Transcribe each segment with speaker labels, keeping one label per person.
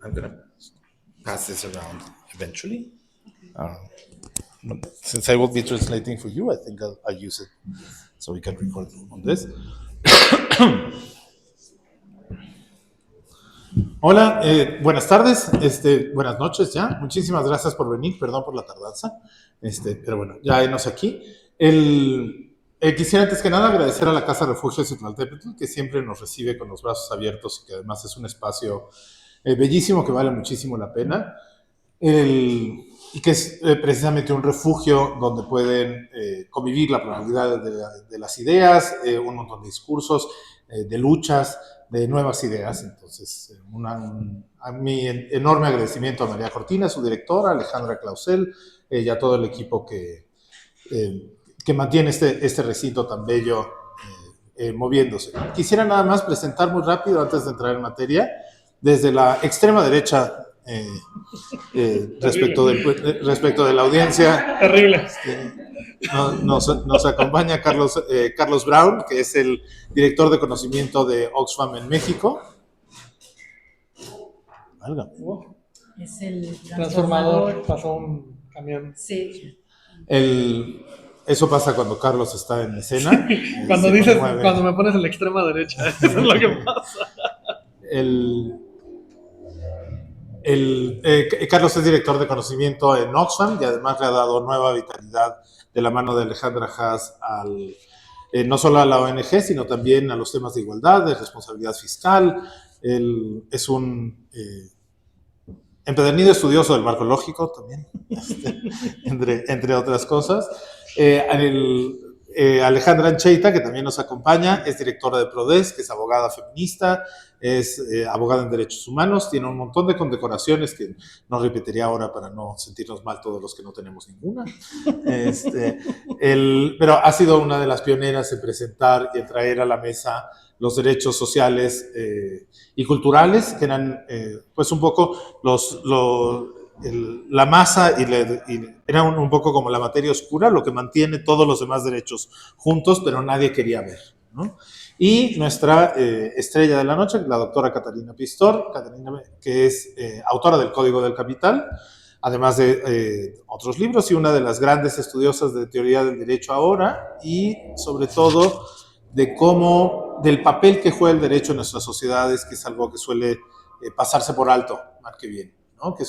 Speaker 1: I'm going to pass this around eventually. Since I will be translating for you, I think I'll use it so we can record on this. Hola, buenas tardes, buenas noches ya. Muchísimas gracias por venir, perdón por la tardanza, pero bueno, ya enos aquí. Quisiera antes que nada agradecer a la Casa Refugio Citlaltépetl, que siempre nos recibe con los brazos abiertos y que además es un espacio bellísimo que vale muchísimo la pena. Y que es precisamente un refugio donde pueden convivir la pluralidad de las ideas, un montón de discursos, de luchas, de nuevas ideas. Entonces, a mi enorme agradecimiento a María Cortina, su directora, Alejandra Clausel, y a todo el equipo que mantiene este recinto tan bello moviéndose. Quisiera nada más presentar muy rápido, antes de entrar en materia, desde la extrema derecha respecto de la audiencia.
Speaker 2: Terrible.
Speaker 1: Nos acompaña Carlos Brown, que es el director de conocimiento de Oxfam en México.
Speaker 2: Es el transformador. Pasó un camión.
Speaker 3: Sí.
Speaker 1: Eso pasa cuando Carlos está en escena.
Speaker 2: Cuando me pones en la extrema derecha, eso es lo que pasa.
Speaker 1: Carlos es director de conocimiento en Oxfam y además le ha dado nueva vitalidad de la mano de Alejandra Haas no solo a la ONG, sino también a los temas de igualdad, de responsabilidad fiscal. Él es un empedernido estudioso del marco lógico también, entre otras cosas. Alejandra Ancheita, que también nos acompaña, es directora de PRODES, que es abogada feminista, es abogada en derechos humanos, tiene un montón de condecoraciones que no repetiría ahora para no sentirnos mal todos los que no tenemos ninguna. Pero ha sido una de las pioneras en presentar y en traer a la mesa los derechos sociales y culturales, que eran pues un poco la masa y era un poco como la materia oscura, lo que mantiene todos los demás derechos juntos, pero nadie quería ver, ¿no? Y nuestra estrella de la noche, la doctora Catalina Pistor, que es autora del Código del Capital, además de otros libros y una de las grandes estudiosas de teoría del derecho ahora y sobre todo del papel que juega el derecho en nuestras sociedades, que es algo que suele pasarse por alto, más que bien, ¿no? Que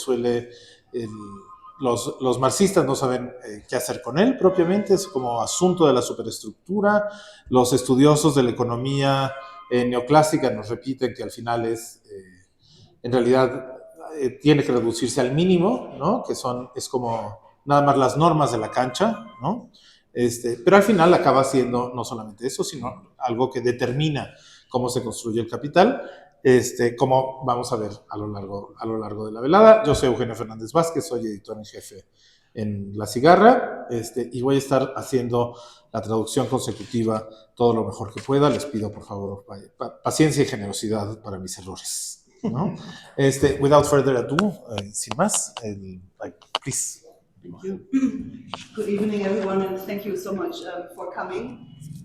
Speaker 1: los marxistas no saben qué hacer con él propiamente, es como asunto de la superestructura. Los estudiosos de la economía neoclásica nos repiten que al final en realidad tiene que reducirse al mínimo, ¿no? Que es como nada más las normas de la cancha, ¿no? Pero al final acaba siendo no solamente eso, sino algo que determina cómo se construye el capital, como vamos a ver a lo largo de la velada. Yo soy Eugenio Fernández Vázquez, soy editor en jefe en La Cigarra, y voy a estar haciendo la traducción consecutiva todo lo mejor que pueda. Les pido, por favor, paciencia y generosidad para mis errores, ¿no? Without further ado, sin más, please.
Speaker 3: Thank you. Good evening, everyone, and thank you so much for coming.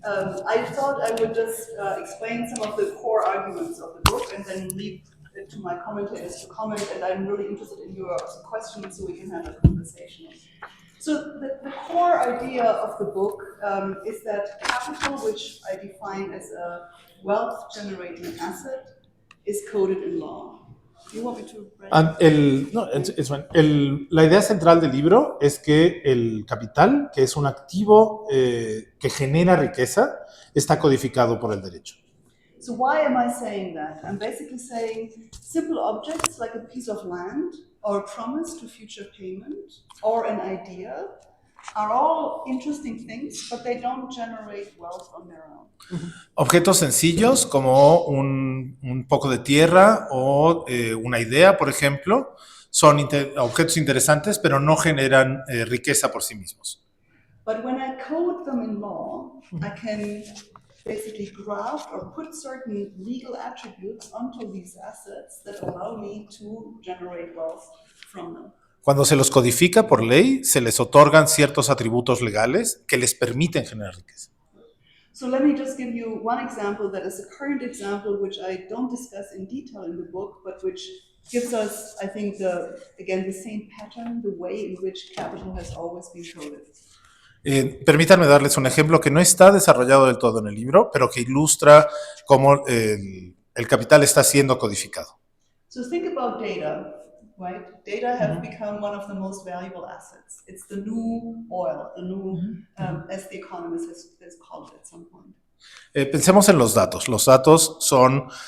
Speaker 3: I thought I would just explain some of the core arguments of the book and then leave it to my commentators to comment, and I'm really interested in your questions so we can have a conversation. So the core idea of the book is that capital, which I define as a wealth-generating asset, is coded in law.
Speaker 1: La idea central del libro es que el capital, que es un activo que genera riqueza, está codificado por el derecho.
Speaker 3: So why am I saying that? I'm basically saying simple objects like a piece of land or a promise to future payment or an idea are all interesting things, but they don't generate wealth on their own.
Speaker 1: Objetos sencillos como un poco de tierra o una idea, por ejemplo, son objetos interesantes, pero no generan riqueza por sí mismos.
Speaker 3: But when I code them in law, I can basically graft or put certain legal attributes onto these assets that allow me to generate wealth from them.
Speaker 1: Cuando se los codifica por ley, se les otorgan ciertos atributos legales que les permiten generar riqueza.
Speaker 3: So let me just give you one example that is a current example which I don't discuss in detail in the book, but which gives us, I think, the same pattern, the way in which capital has always been coded.
Speaker 1: Permítanme darles un ejemplo que no está desarrollado del todo en el libro, pero que ilustra cómo el capital está siendo codificado.
Speaker 3: So think about data, right? Data have become one of the most valuable assets. It's the new oil, the new, as the economist has called it at some point.
Speaker 1: Pensemos en los datos. Los datos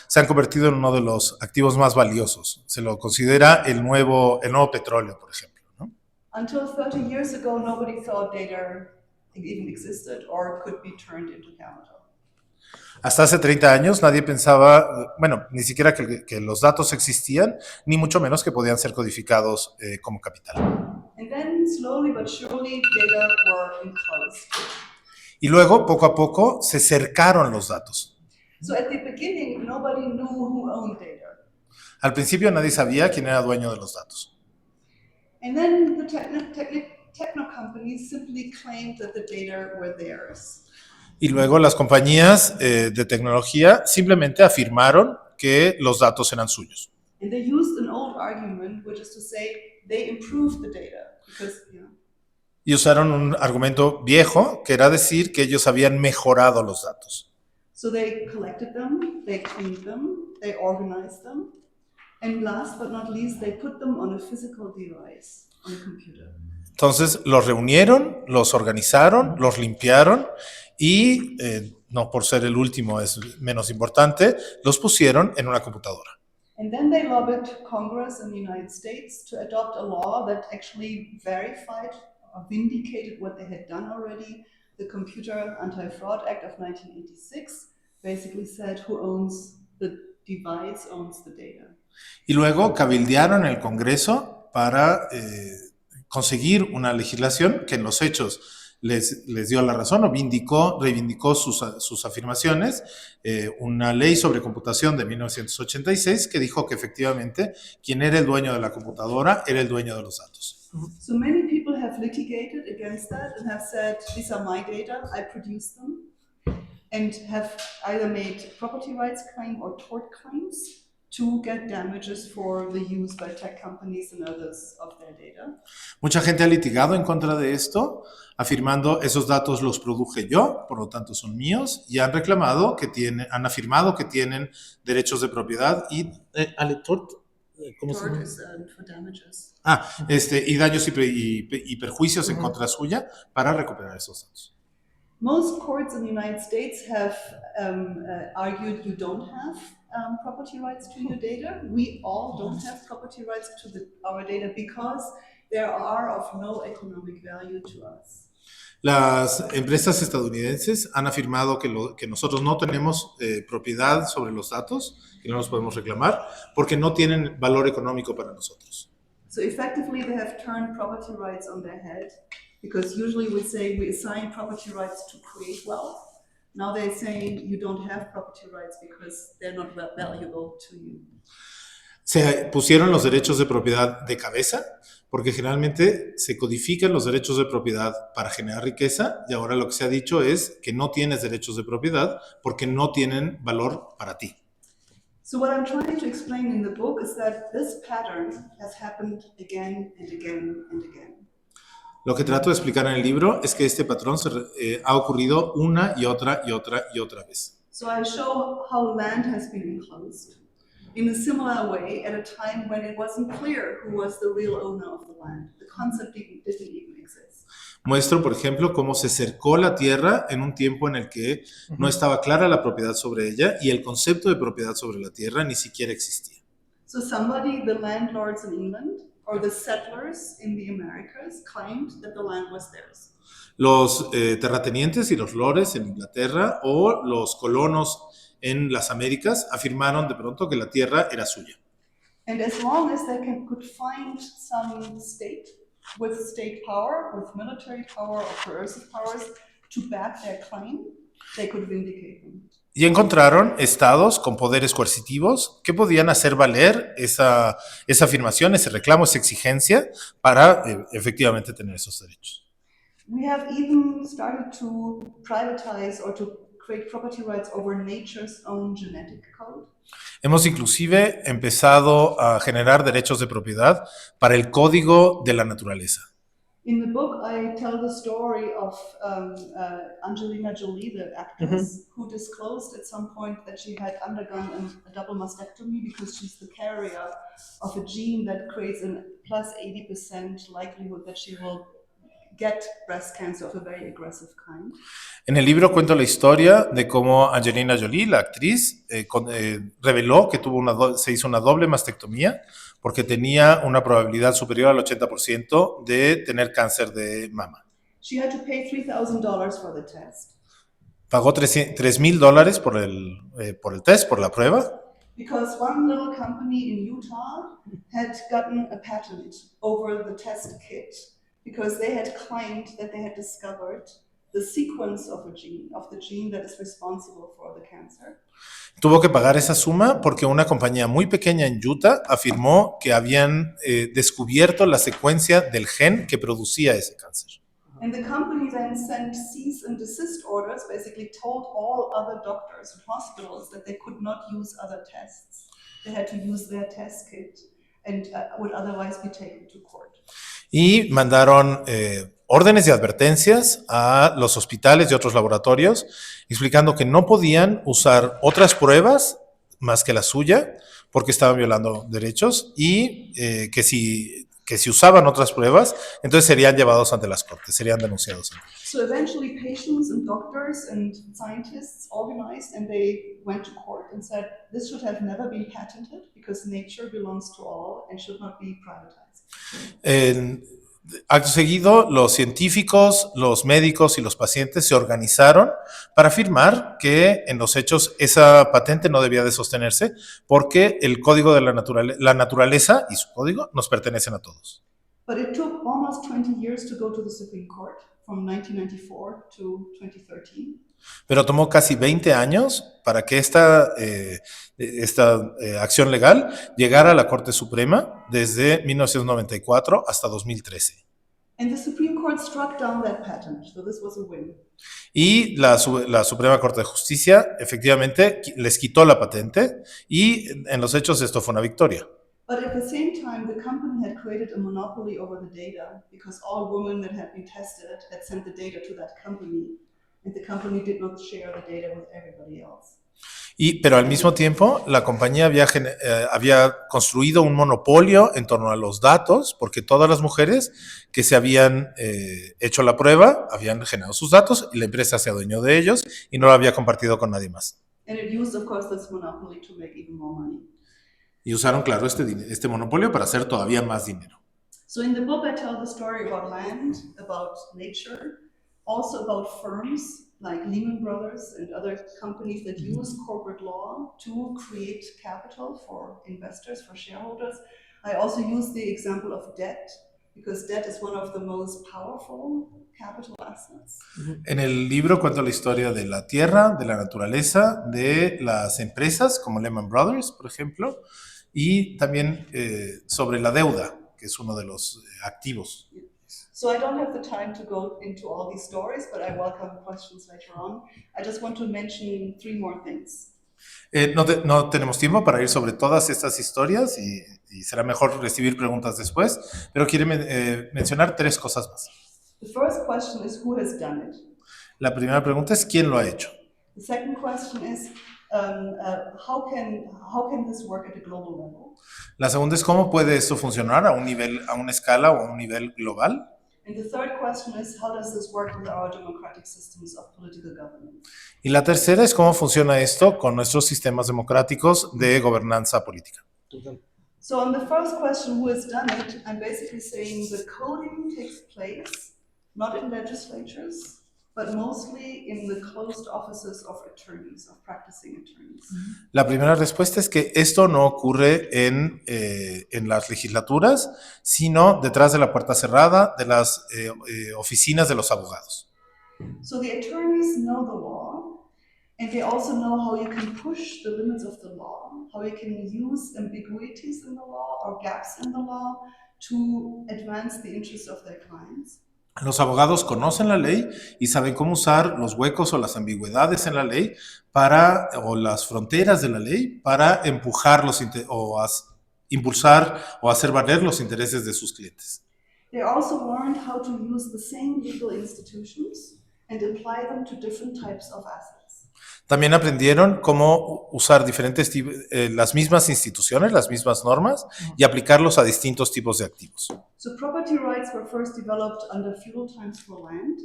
Speaker 1: se han convertido en uno de los activos más valiosos. Se lo considera el nuevo petróleo, por ejemplo, ¿no?
Speaker 3: Until 30 years ago, nobody thought data even existed or could be turned into capital.
Speaker 1: Hasta hace 30 años nadie pensaba, ni siquiera que los datos existían, ni mucho menos que podían ser codificados como capital.
Speaker 3: And then slowly but surely data were enclosed.
Speaker 1: Y luego, poco a poco, se cercaron los datos.
Speaker 3: So at the beginning, nobody knew who owned data.
Speaker 1: Al principio nadie sabía quién era dueño de los datos.
Speaker 3: And then the techno companies simply claimed that the data were theirs.
Speaker 1: Y luego las compañías de tecnología simplemente afirmaron que los datos eran suyos.
Speaker 3: And they used an old argument, which is to say they improved the data because,
Speaker 1: Y usaron un argumento viejo, que era decir que ellos habían mejorado los datos.
Speaker 3: So they collected them, they cleaned them, they organized them, and last but not least, they put them on a physical device, on a computer.
Speaker 1: Entonces los reunieron, los organizaron, los limpiaron y, no por ser el último es menos importante, los pusieron en una computadora.
Speaker 3: And then they lobbied Congress in the United States to adopt a law that actually verified or vindicated what they had done already. The Computer Anti-Fraud Act of 1986 basically said who owns the device owns the data.
Speaker 1: Y luego cabildearon el Congreso para conseguir una legislación que en los hechos les dio la razón o reivindicó sus afirmaciones, una ley sobre computación de 1986 que dijo que efectivamente quien era el dueño de la computadora era el dueño de los datos.
Speaker 3: So many people have litigated against that and have said, these are my data, I produced them, and have either made property rights claim or tort claims to get damages for the use by tech companies and others of their data.
Speaker 1: Mucha gente ha litigado en contra de esto, afirmando esos datos los produje yo, por lo tanto son míos, y han afirmado que tienen derechos de propiedad y ¿cómo se llama?
Speaker 3: For damages.
Speaker 1: Y daños y perjuicios en contra suya para recuperar esos datos.
Speaker 3: Most courts in the United States have argued you don't have property rights to your data. We all don't have property rights to our data because they are of no economic value to us.
Speaker 1: Las empresas estadounidenses han afirmado que nosotros no tenemos propiedad sobre los datos, que no los podemos reclamar, porque no tienen valor económico para nosotros.
Speaker 3: So effectively they have turned property rights on their head, because usually we say we assign property rights to create wealth. Now they're saying you don't have property rights because they're not valuable to you.
Speaker 1: Se pusieron los derechos de propiedad de cabeza, porque generalmente se codifican los derechos de propiedad para generar riqueza, y ahora lo que se ha dicho es que no tienes derechos de propiedad porque no tienen valor para ti.
Speaker 3: So what I'm trying to explain in the book is that this pattern has happened again and again and again.
Speaker 1: Lo que trato de explicar en el libro es que este patrón ha ocurrido una y otra y otra y otra vez.
Speaker 3: So I show how land has been enclosed in a similar way at a time when it wasn't clear who was the real owner of the land. The concept didn't even exist.
Speaker 1: Muestro, por ejemplo, cómo se cercó la tierra en un tiempo en el que no estaba clara la propiedad sobre ella y el concepto de propiedad sobre la tierra ni siquiera existía.
Speaker 3: So somebody, the landlords in England or the settlers in the Americas, claimed that the land was theirs.
Speaker 1: Los terratenientes y los lores en Inglaterra o los colonos en las Américas afirmaron de pronto que la tierra era suya.
Speaker 3: And as long as they could find some state with state power, with military power or coercive powers to back their claim, they could vindicate them.
Speaker 1: Y encontraron estados con poderes coercitivos que podían hacer valer esa afirmación, ese reclamo, esa exigencia para efectivamente tener esos derechos.
Speaker 3: We have even started to privatize or to create property rights over nature's own genetic code.
Speaker 1: Hemos inclusive empezado a generar derechos de propiedad para el código de la naturaleza.
Speaker 3: In the book, I tell the story of Angelina Jolie, the actress, who disclosed at some point that she had undergone a double mastectomy because she's the carrier of a gene that creates a plus 80% likelihood that she will get breast cancer of a very aggressive kind.
Speaker 1: En el libro cuento la historia de cómo Angelina Jolie, la actriz, reveló que se hizo una doble mastectomía porque tenía una probabilidad superior al 80% de tener cáncer de mama.
Speaker 3: She had to pay $3,000 for the test.
Speaker 1: Pagó $3,000 por el test, por la prueba.
Speaker 3: Because one little company in Utah had gotten a patent over the test kit because they had claimed that they had discovered the sequence of the gene that is responsible for the cancer.
Speaker 1: Tuvo que pagar esa suma porque una compañía muy pequeña en Utah afirmó que habían descubierto la secuencia del gen que producía ese cáncer.
Speaker 3: And the company then sent cease and desist orders, basically told all other doctors and hospitals that they could not use other tests. They had to use their test kit and would otherwise be taken to court.
Speaker 1: Y mandaron órdenes y advertencias a los hospitales y otros laboratorios explicando que no podían usar otras pruebas más que la suya porque estaban violando derechos y que si usaban otras pruebas, entonces serían llevados ante las cortes, serían denunciados.
Speaker 3: So eventually patients and doctors and scientists organized and they went to court and said this should have never been patented because nature belongs to all and should not be privatized.
Speaker 1: Acto seguido, los científicos, los médicos y los pacientes se organizaron para afirmar que en los hechos esa patente no debía de sostenerse porque el código de la naturaleza y su código nos pertenecen a todos.
Speaker 3: But it took almost 20 years to go to the Supreme Court, from 1994 to 2013.
Speaker 1: Pero tomó casi 20 años para que esta acción legal llegara a la Corte Suprema desde 1994 hasta 2013.
Speaker 3: And the Supreme Court struck down that patent, so this was a win.
Speaker 1: Y la Suprema Corte de Justicia efectivamente les quitó la patente y en los hechos esto fue una victoria.
Speaker 3: But at the same time, the company had created a monopoly over the data because all women that had been tested had sent the data to that company, and the company did not share the data with everybody else.
Speaker 1: Pero al mismo tiempo, la compañía había construido un monopolio en torno a los datos, porque todas las mujeres que se habían hecho la prueba habían generado sus datos y la empresa se adueñó de ellos y no lo había compartido con nadie más.
Speaker 3: And it used, of course, this monopoly to make even more money.
Speaker 1: Y usaron, claro, este monopolio para hacer todavía más dinero.
Speaker 3: So in the book, I tell the story about land, about nature, also about firms like Lehman Brothers and other companies that use corporate law to create capital for investors, for shareholders. I also use the example of debt, because debt is one of the most powerful capital assets.
Speaker 1: En el libro cuento la historia de la tierra, de la naturaleza, de las empresas como Lehman Brothers, por ejemplo, y también sobre la deuda, que es uno de los activos.
Speaker 3: So I don't have the time to go into all these stories, but I welcome questions later on. I just want to mention 3 more things.
Speaker 1: No tenemos tiempo para ir sobre todas estas historias y será mejor recibir preguntas después, pero quiero mencionar 3 cosas más.
Speaker 3: The first question is who has done it?
Speaker 1: La primera pregunta es ¿quién lo ha hecho?
Speaker 3: The second question is how can this work at a global level?
Speaker 1: La segunda es ¿cómo puede esto funcionar a una escala o a un nivel global?
Speaker 3: And the third question is how does this work with our democratic systems of political governance?
Speaker 1: Y la tercera es ¿cómo funciona esto con nuestros sistemas democráticos de gobernanza política?
Speaker 3: So on the first question, who has done it, I'm basically saying the coding takes place not in legislatures, but mostly in the closed offices of attorneys, of practicing attorneys.
Speaker 1: La primera respuesta es que esto no ocurre en las legislaturas, sino detrás de la puerta cerrada de las oficinas de los abogados.
Speaker 3: So the attorneys know the law, and they also know how you can push the limits of the law, how you can use ambiguities in the law or gaps in the law to advance the interests of their clients.
Speaker 1: Los abogados conocen la ley y saben cómo usar los huecos o las ambigüedades en la ley o las fronteras de la ley para empujar impulsar o hacer valer los intereses de sus clientes.
Speaker 3: They also learned how to use the same legal institutions and apply them to different types of assets.
Speaker 1: También aprendieron cómo usar las mismas instituciones, las mismas normas, y aplicarlos a distintos tipos de activos.
Speaker 3: So property rights were first developed under feudal times for land.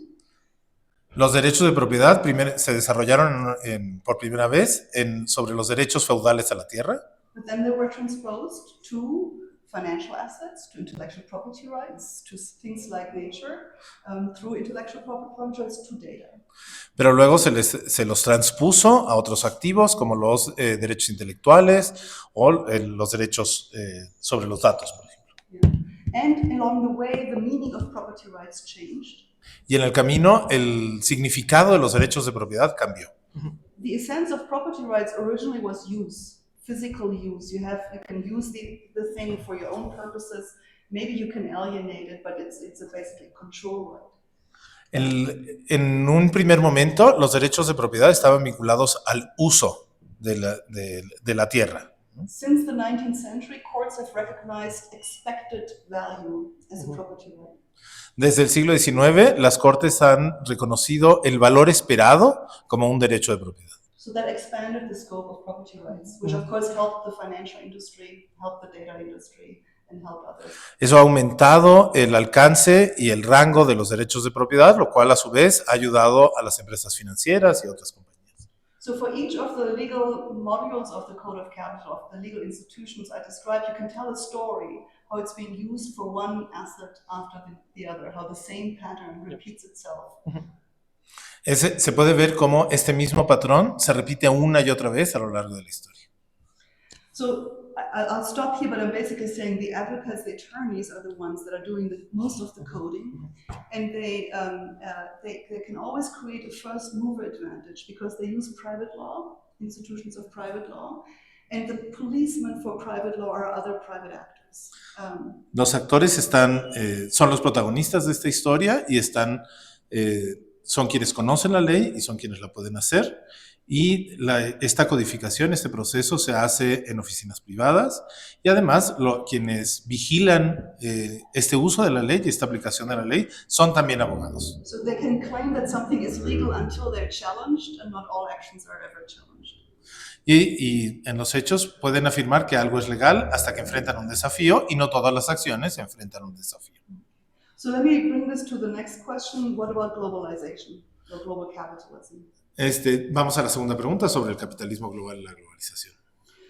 Speaker 1: Los derechos de propiedad se desarrollaron por primera vez sobre los derechos feudales a la tierra.
Speaker 3: But then they were transposed to financial assets, to intellectual property rights, to things like nature, through intellectual property rights to data.
Speaker 1: Pero luego se los transpuso a otros activos como los derechos intelectuales o los derechos sobre los datos, por ejemplo.
Speaker 3: Yeah. And along the way, the meaning of property rights changed.
Speaker 1: Y en el camino, el significado de los derechos de propiedad cambió.
Speaker 3: The essence of property rights originally was use, physical use. You can use the thing for your own purposes. Maybe you can alienate it, but it's basically a control right.
Speaker 1: En un primer momento, los derechos de propiedad estaban vinculados al uso de la tierra.
Speaker 3: Since the 19th century, courts have recognized expected value as a property right.
Speaker 1: Desde el siglo XIX, las cortes han reconocido el valor esperado como un derecho de propiedad.
Speaker 3: So that expanded the scope of property rights, which of course helped the financial industry, helped the data industry, and helped others.
Speaker 1: Eso ha aumentado el alcance y el rango de los derechos de propiedad, lo cual a su vez ha ayudado a las empresas financieras y otras compañías.
Speaker 3: So for each of the legal modules of the Code of Capital, of the legal institutions I described, you can tell a story, how it's being used for one asset after the other, how the same pattern repeats itself.
Speaker 1: Se puede ver cómo este mismo patrón se repite una y otra vez a lo largo de la historia.
Speaker 3: So I'll stop here, but I'm basically saying the advocates, the attorneys are the ones that are doing most of the coding, and they can always create a first mover advantage because they use private law, institutions of private law, and the policemen for private law are other private actors.
Speaker 1: Los actores son los protagonistas de esta historia y son quienes conocen la ley y son quienes la pueden hacer. Y esta codificación, este proceso se hace en oficinas privadas y además quienes vigilan este uso de la ley y esta aplicación de la ley son también abogados.
Speaker 3: So they can claim that something is legal until they're challenged, and not all actions are ever challenged.
Speaker 1: Y en los hechos pueden afirmar que algo es legal hasta que enfrentan un desafío y no todas las acciones enfrentan un desafío.
Speaker 3: So let me bring this to the next question. What about globalization or global capitalism?
Speaker 1: Vamos a la segunda pregunta sobre el capitalismo global y la globalización.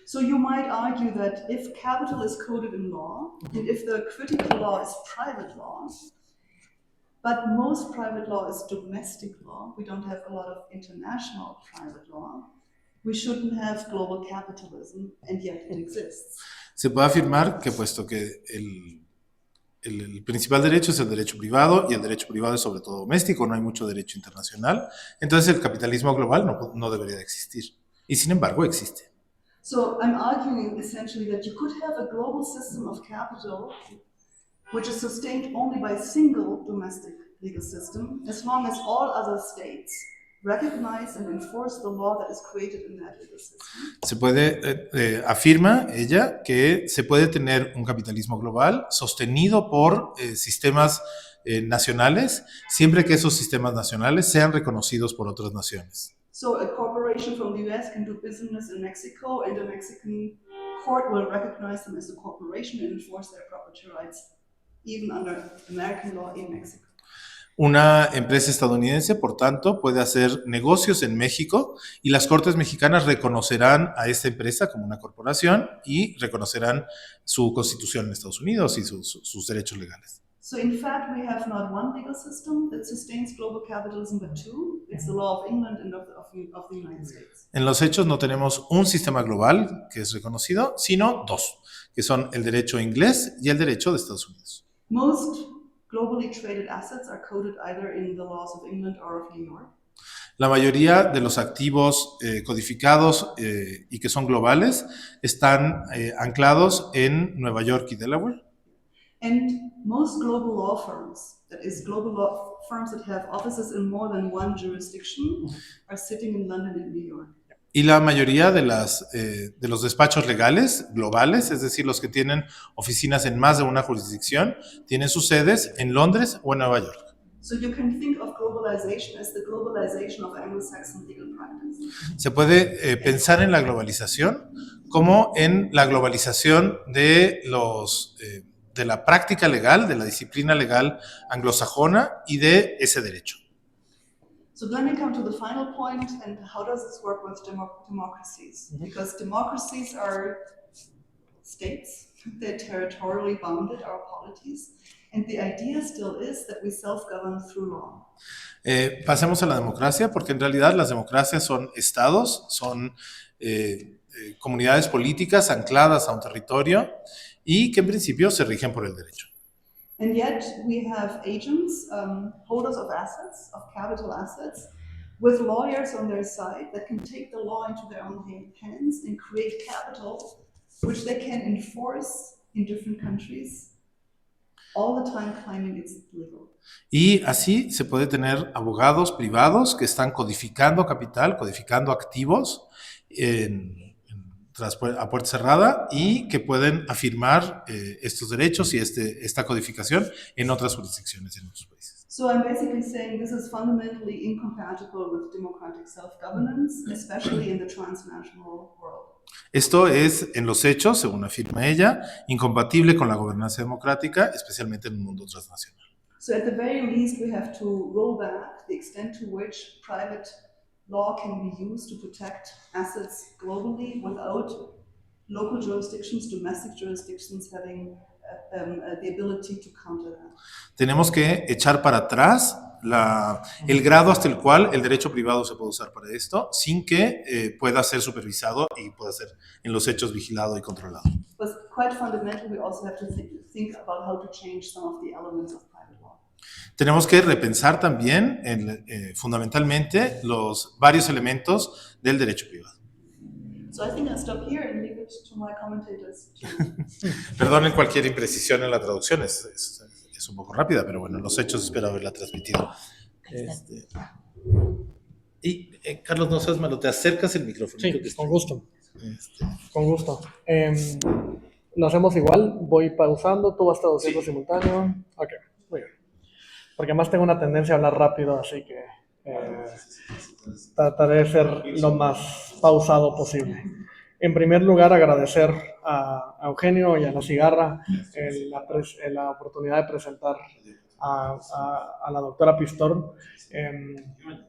Speaker 3: So you might argue that if capital is coded in law, and if the critical law is private law, but most private law is domestic law, we don't have a lot of international private law, we shouldn't have global capitalism, and yet it exists.
Speaker 1: Se puede afirmar que puesto que el principal derecho es el derecho privado y el derecho privado es sobre todo doméstico, no hay mucho derecho internacional, entonces el capitalismo global no debería de existir. Y sin embargo existe.
Speaker 3: So I'm arguing essentially that you could have a global system of capital which is sustained only by a single domestic legal system as long as all other states recognize and enforce the law that is created in that legal system.
Speaker 1: Afirma ella que se puede tener un capitalismo global sostenido por sistemas nacionales, siempre que esos sistemas nacionales sean reconocidos por otras naciones.
Speaker 3: So a corporation from the US can do business in Mexico, and a Mexican court will recognize them as a corporation and enforce their property rights, even under American law in Mexico.
Speaker 1: Una empresa estadounidense, por tanto, puede hacer negocios en México y las cortes mexicanas reconocerán a esta empresa como una corporación y reconocerán su constitución en Estados Unidos y sus derechos legales.
Speaker 3: So in fact, we have not one legal system that sustains global capitalism, but two. It's the law of England and of the United States.
Speaker 1: En los hechos no tenemos un sistema global que es reconocido, sino dos, que son el derecho inglés y el derecho de Estados Unidos.
Speaker 3: Most globally traded assets are coded either in the laws of England or of New York.
Speaker 1: La mayoría de los activos codificados y que son globales están anclados en Nueva York y Delaware.
Speaker 3: And most global law firms, that is, global law firms that have offices in more than one jurisdiction, are sitting in London and New York.
Speaker 1: Y la mayoría de los despachos legales globales, es decir, los que tienen oficinas en más de una jurisdicción, tienen sus sedes en Londres o en Nueva York.
Speaker 3: So you can think of globalization as the globalization of Anglo-Saxon legal practice.
Speaker 1: Se puede pensar en la globalización como en la globalización de la práctica legal, de la disciplina legal anglosajona y de ese derecho.
Speaker 3: So let me come to the final point, and how does this work with democracies? Because democracies are states, they're territorially bounded, our polities, and the idea still is that we self-govern through law.
Speaker 1: Pasemos a la democracia, porque en realidad las democracias son estados, son comunidades políticas ancladas a un territorio y que en principio se rigen por el derecho.
Speaker 3: And yet we have agents, holders of assets, of capital assets, with lawyers on their side that can take the law into their own hands and create capital, which they can enforce in different countries, all the time claiming it's legal.
Speaker 1: Y así se puede tener abogados privados que están codificando capital, codificando activos a puerta cerrada y que pueden afirmar estos derechos y esta codificación en otras jurisdicciones, en otros países.
Speaker 3: So I'm basically saying this is fundamentally incompatible with democratic self-governance, especially in the transnational world.
Speaker 1: Esto es, en los hechos, según afirma ella, incompatible con la gobernanza democrática, especialmente en un mundo transnacional.
Speaker 3: So at the very least, we have to roll back the extent to which private law can be used to protect assets globally without local jurisdictions, domestic jurisdictions having the ability to counter that.
Speaker 1: Tenemos que echar para atrás el grado hasta el cual el derecho privado se puede usar para esto, sin que pueda ser supervisado y pueda ser en los hechos vigilado y controlado.
Speaker 3: But quite fundamentally, we also have to think about how to change some of the elements of private law.
Speaker 1: Tenemos que repensar también fundamentalmente los varios elementos del derecho privado.
Speaker 3: So I think I'll stop here and leave it to my commentators.
Speaker 1: Perdonen cualquier imprecisión en la traducción, es un poco rápida, pero bueno, en los hechos espero haberla transmitido. Carlos, no seas malo, te acercas el micrófono.
Speaker 2: Sí, con gusto. Con gusto. Lo hacemos igual, voy pausando, tú vas traduciendo simultáneo. Ok, muy bien. Porque además tengo una tendencia a hablar rápido, así que trataré de ser lo más pausado posible. En primer lugar, agradecer a Eugenio y a La Cigarra la oportunidad de presentar a la doctora Pistor.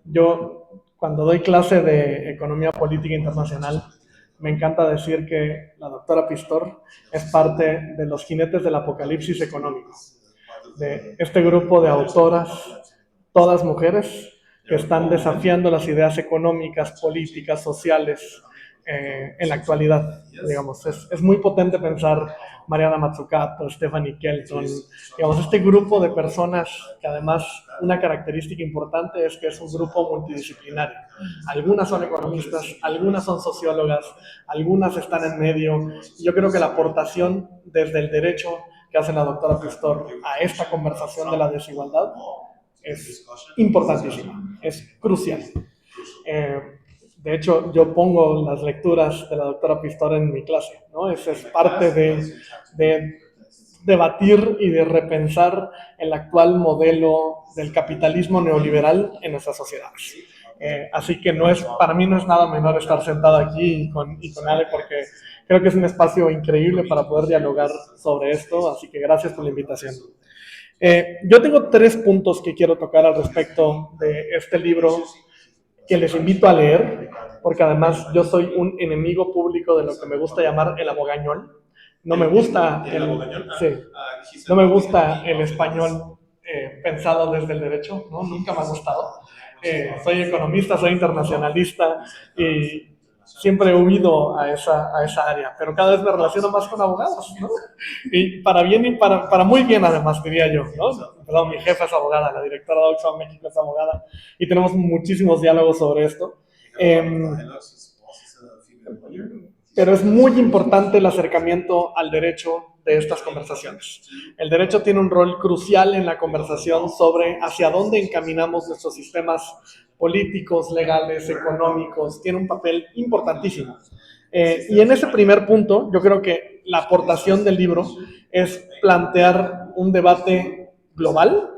Speaker 2: Yo, cuando doy clase de Economía Política Internacional, me encanta decir que la doctora Pistor es parte de los jinetes del apocalipsis económico, de este grupo de autoras, todas mujeres, que están desafiando las ideas económicas, políticas, sociales en la actualidad. Digamos, es muy potente pensar Mariana Mazzucato, Stephanie Kelton, digamos, este grupo de personas que además una característica importante es que es un grupo multidisciplinario. Algunas son economistas, algunas son sociólogas, algunas están en medio. Yo creo que la aportación desde el derecho que hace la doctora Pistor a esta conversación de la desigualdad es importantísima, es crucial. De hecho, yo pongo las lecturas de la doctora Pistor en mi clase, ¿no? Es parte de debatir y de repensar el actual modelo del capitalismo neoliberal en nuestras sociedades. Así que para mí no es nada menor estar sentado aquí y con Ale, porque creo que es un espacio increíble para poder dialogar sobre esto, así que gracias por la invitación. Yo tengo 3 puntos que quiero tocar al respecto de este libro que les invito a leer, porque además yo soy un enemigo público de lo que me gusta llamar el abogañol. No me gusta no me gusta el español pensado desde el derecho, ¿no? Nunca me ha gustado. Soy economista, soy internacionalista y siempre he huido a esa área, pero cada vez me relaciono más con abogados, ¿no? Y para bien y para muy bien, además, diría yo, ¿no? Perdón, mi jefa es abogada, la directora de Oxfam México es abogada, y tenemos muchísimos diálogos sobre esto. Pero es muy importante el acercamiento al derecho de estas conversaciones. El derecho tiene un rol crucial en la conversación sobre hacia dónde encaminamos nuestros sistemas políticos, legales, económicos. Tiene un papel importantísimo. Y en ese primer punto, yo creo que la aportación del libro es plantear un debate global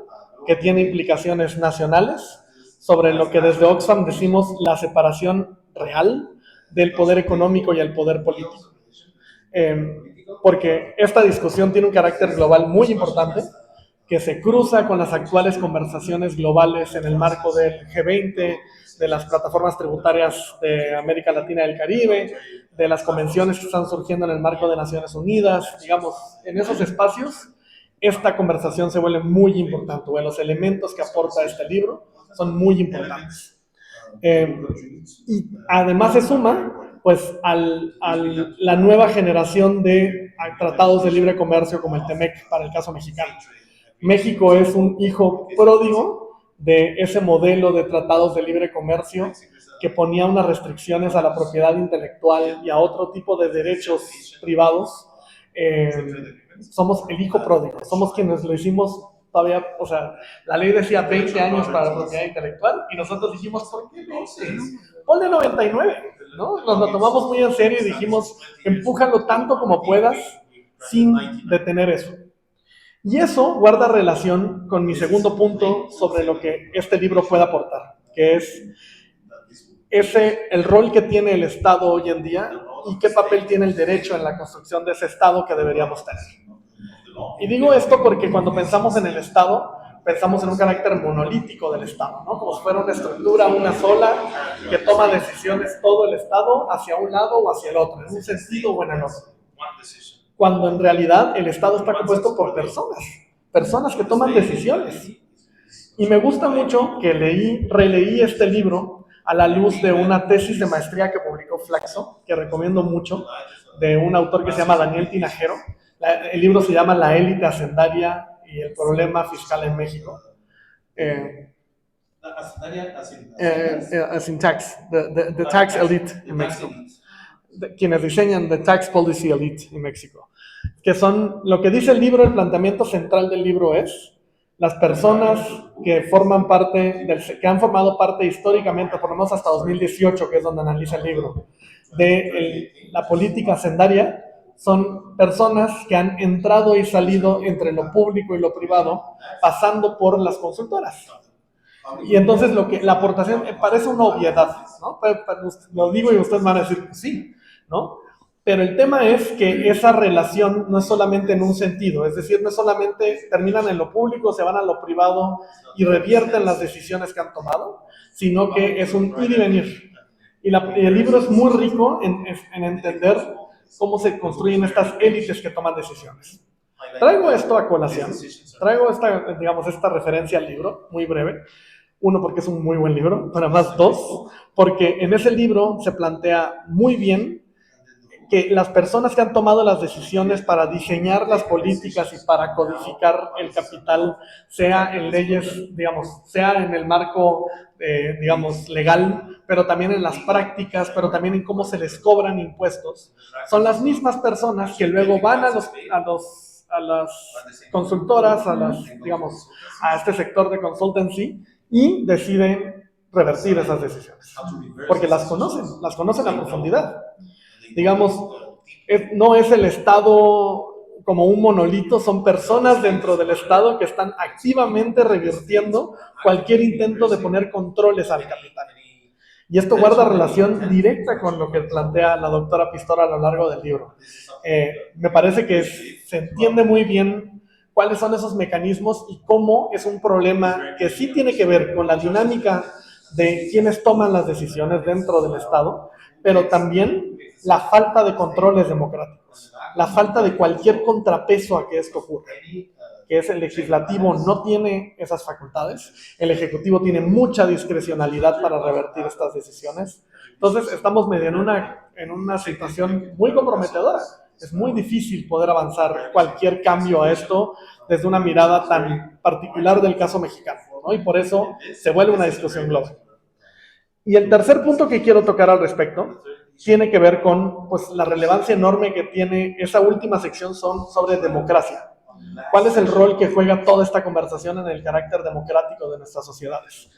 Speaker 2: que tiene implicaciones nacionales sobre lo que desde Oxfam decimos la separación real del poder económico y el poder político. Porque esta discusión tiene un carácter global muy importante que se cruza con las actuales conversaciones globales en el marco del G20, de las plataformas tributarias de América Latina y el Caribe, de las convenciones que están surgiendo en el marco de Naciones Unidas. Digamos, en esos espacios, esta conversación se vuelve muy importante, o los elementos que aporta este libro son muy importantes. Y además se suma pues la nueva generación de tratados de libre comercio como el TEMEC para el caso mexicano. México es un hijo pródigo de ese modelo de tratados de libre comercio que ponía unas restricciones a la propiedad intelectual y a otro tipo de derechos privados. Somos el hijo pródigo, somos quienes lo hicimos todavía, o sea, la ley decía 20 años para la propiedad intelectual y nosotros dijimos, ¿por qué 20? Ponle 99, ¿no? Nos lo tomamos muy en serio y dijimos, empújalo tanto como puedas sin detener eso. Y eso guarda relación con mi segundo punto sobre lo que este libro puede aportar, que es el rol que tiene el Estado hoy en día y qué papel tiene el derecho en la construcción de ese Estado que deberíamos tener. Y digo esto porque cuando pensamos en el Estado, pensamos en un carácter monolítico del Estado, ¿no? Como si fuera una estructura, una sola, que toma decisiones todo el Estado hacia un lado o hacia el otro, en un sentido o en el otro. Cuando en realidad el Estado está compuesto por personas que toman decisiones. Y me gusta mucho que releí este libro a la luz de una tesis de maestría que publicó Flaxo, que recomiendo mucho, de un autor que se llama Daniel Tinajero. El libro se llama La élite hacendaria y el problema fiscal en México. As in tax, the tax elite en México. Quienes diseñan the tax policy elite en México. Que son, lo que dice el libro, el planteamiento central del libro es las personas que forman parte, que han formado parte históricamente, por lo menos hasta 2018, que es donde analiza el libro, de la política hacendaria, son personas que han entrado y salido entre lo público y lo privado, pasando por las consultoras. Y entonces la aportación parece una obviedad, ¿no? Lo digo y ustedes van a decir, sí, ¿no? Pero el tema es que esa relación no es solamente en un sentido, es decir, no es solamente terminan en lo público, se van a lo privado y revierten las decisiones que han tomado, sino que es un ir y venir. Y el libro es muy rico en entender cómo se construyen estas élites que toman decisiones. Traigo esto a colación, traigo esta referencia al libro, muy breve. Uno, porque es un muy buen libro, pero además dos, porque en ese libro se plantea muy bien que las personas que han tomado las decisiones para diseñar las políticas y para codificar el capital, sea en leyes, digamos, sea en el marco, digamos, legal, pero también en las prácticas, pero también en cómo se les cobran impuestos, son las mismas personas que luego van a las consultoras, digamos, a este sector de consultancy y deciden revertir esas decisiones, porque las conocen a profundidad. Digamos, no es el Estado como un monolito, son personas dentro del Estado que están activamente revirtiendo cualquier intento de poner controles al capital. Y esto guarda relación directa con lo que plantea la doctora Pistora a lo largo del libro. Me parece que se entiende muy bien cuáles son esos mecanismos y cómo es un problema que sí tiene que ver con la dinámica de quienes toman las decisiones dentro del Estado, pero también la falta de controles democráticos, la falta de cualquier contrapeso a que esto ocurra, que es el legislativo no tiene esas facultades, el ejecutivo tiene mucha discrecionalidad para revertir estas decisiones. Entonces estamos medio en una situación muy comprometedora. Es muy difícil poder avanzar cualquier cambio a esto desde una mirada tan particular del caso mexicano, ¿no? Y por eso se vuelve una discusión global. Y el tercer punto que quiero tocar al respecto tiene que ver con pues, la relevancia enorme que tiene esa última sección sobre democracia. ¿Cuál es el rol que juega toda esta conversación en el carácter democrático de nuestras sociedades?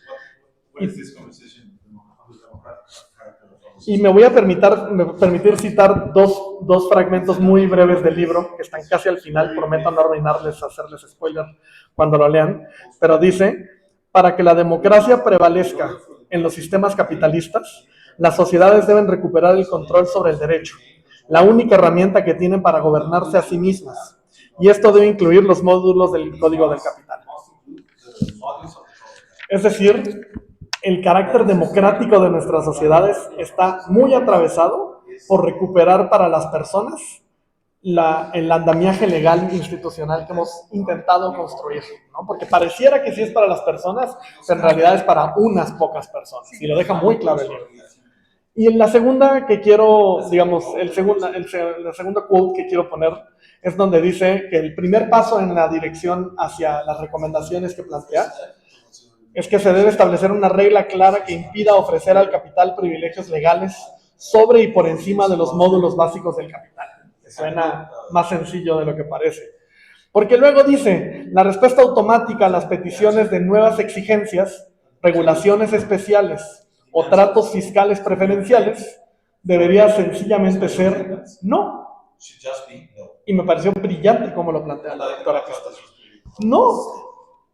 Speaker 2: Y me voy a permitir citar dos fragmentos muy breves del libro, que están casi al final, prometo no arruinarles, hacerles spoiler cuando lo lean, pero dice, para que la democracia prevalezca en los sistemas capitalistas, las sociedades deben recuperar el control sobre el derecho, la única herramienta que tienen para gobernarse a sí mismas, y esto debe incluir los módulos del Código del Capital. Es decir, el carácter democrático de nuestras sociedades está muy atravesado por recuperar para las personas el andamiaje legal institucional que hemos intentado construir, ¿no? Porque pareciera que sí es para las personas, pero en realidad es para unas pocas personas, y lo deja muy claro el libro. Y en la segunda que quiero, digamos, el segundo quote que quiero poner es donde dice que el primer paso en la dirección hacia las recomendaciones que plantea es que se debe establecer una regla clara que impida ofrecer al capital privilegios legales sobre y por encima de los módulos básicos del capital. Suena más sencillo de lo que parece. Porque luego dice, la respuesta automática a las peticiones de nuevas exigencias, regulaciones especiales o tratos fiscales preferenciales debería sencillamente ser no. Y me pareció brillante cómo lo plantea la doctora Castillo.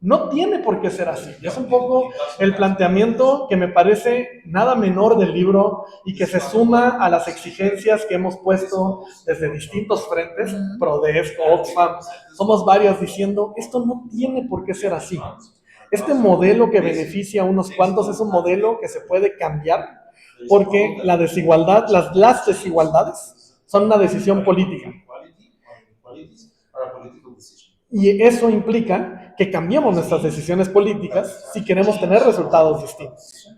Speaker 2: No tiene por qué ser así. Es un poco el planteamiento que me parece nada menor del libro y que se suma a las exigencias que hemos puesto desde distintos frentes, Prodesco, Oxfam, somos varios diciendo, esto no tiene por qué ser así. Este modelo que beneficia a unos cuantos es un modelo que se puede cambiar porque la desigualdad, las desigualdades son una decisión política. Y eso implica que cambiemos nuestras decisiones políticas si queremos tener resultados distintos.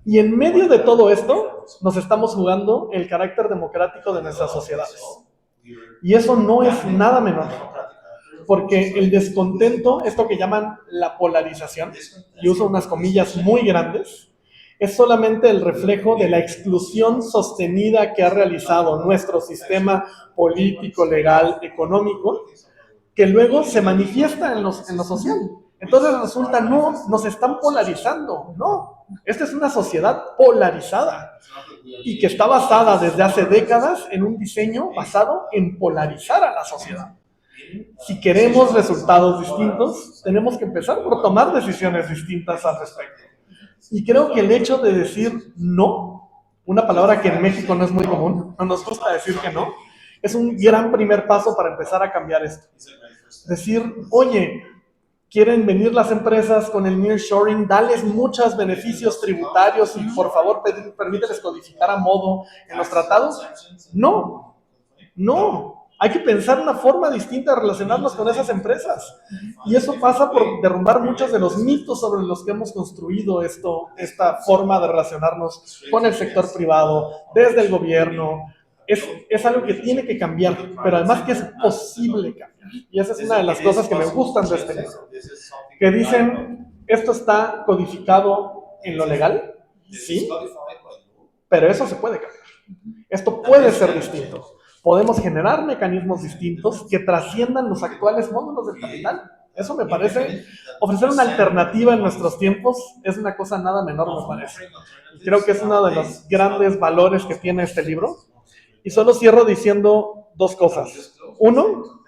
Speaker 2: Y en medio de todo esto, nos estamos jugando el carácter democrático de nuestras sociedades. Y eso no es nada menor. Porque el descontento, esto que llaman la polarización, y uso unas comillas muy grandes, es solamente el reflejo de la exclusión sostenida que ha realizado nuestro sistema político, legal, económico, que luego se manifiesta en lo social. Entonces resulta, no, nos están polarizando, no. Esta es una sociedad polarizada y que está basada desde hace décadas en un diseño basado en polarizar a la sociedad. Si queremos resultados distintos, tenemos que empezar por tomar decisiones distintas al respecto. Y creo que el hecho de decir no, una palabra que en México no es muy común, no nos gusta decir que no, es un gran primer paso para empezar a cambiar esto. Decir, oye, quieren venir las empresas con el nearshoring, dales muchos beneficios tributarios y por favor permíteles codificar a modo en los tratados. No. Hay que pensar una forma distinta de relacionarnos con esas empresas. Y eso pasa por derrumbar muchos de los mitos sobre los que hemos construido esta forma de relacionarnos con el sector privado, desde el gobierno. Es algo que tiene que cambiar, pero además que es posible cambiar. Y esa es una de las cosas que me gustan de este libro. Que dicen, esto está codificado en lo legal, sí, pero eso se puede cambiar. Esto puede ser distinto. Podemos generar mecanismos distintos que trasciendan los actuales módulos del capital. Eso me parece, ofrecer una alternativa en nuestros tiempos es una cosa nada menor, me parece. Y creo que es uno de los grandes valores que tiene este libro. Y solo cierro diciendo dos cosas. Uno,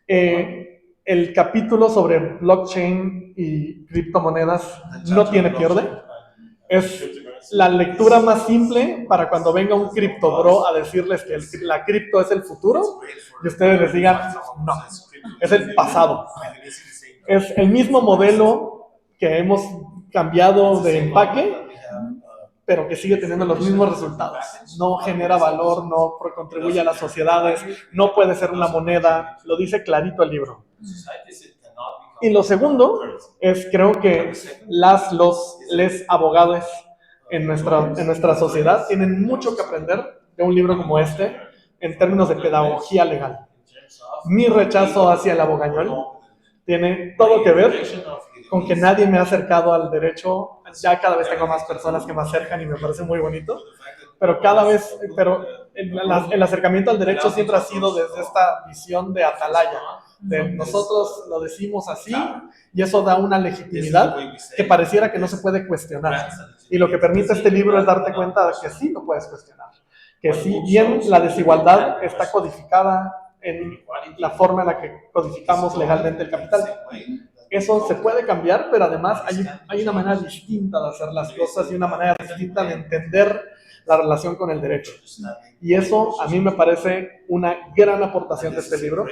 Speaker 2: el capítulo sobre blockchain y criptomonedas no tiene pierde. Es la lectura más simple para cuando venga un cripto bro a decirles que la cripto es el futuro y ustedes les digan, no, es el pasado. Es el mismo modelo que hemos cambiado de empaque, pero que sigue teniendo los mismos resultados. No genera valor, no contribuye a las sociedades, no puede ser una moneda, lo dice clarito el libro. Y lo segundo es, creo que les abogados en nuestra sociedad tienen mucho que aprender de un libro como este en términos de pedagogía legal. Mi rechazo hacia el abogañol tiene todo que ver con que nadie me ha acercado al derecho. Ya cada vez tengo más personas que me acercan y me parece muy bonito, pero el acercamiento al derecho siempre ha sido desde esta visión de atalaya, de nosotros lo decimos así, y eso da una legitimidad que pareciera que no se puede cuestionar. Y lo que permite este libro es darte cuenta de que sí lo puedes cuestionar, que si bien la desigualdad está codificada en la forma en la que codificamos legalmente el capital, eso se puede cambiar, pero además hay una manera distinta de hacer las cosas y una manera distinta de entender la relación con el derecho. Y eso a mí me parece una gran aportación de este libro.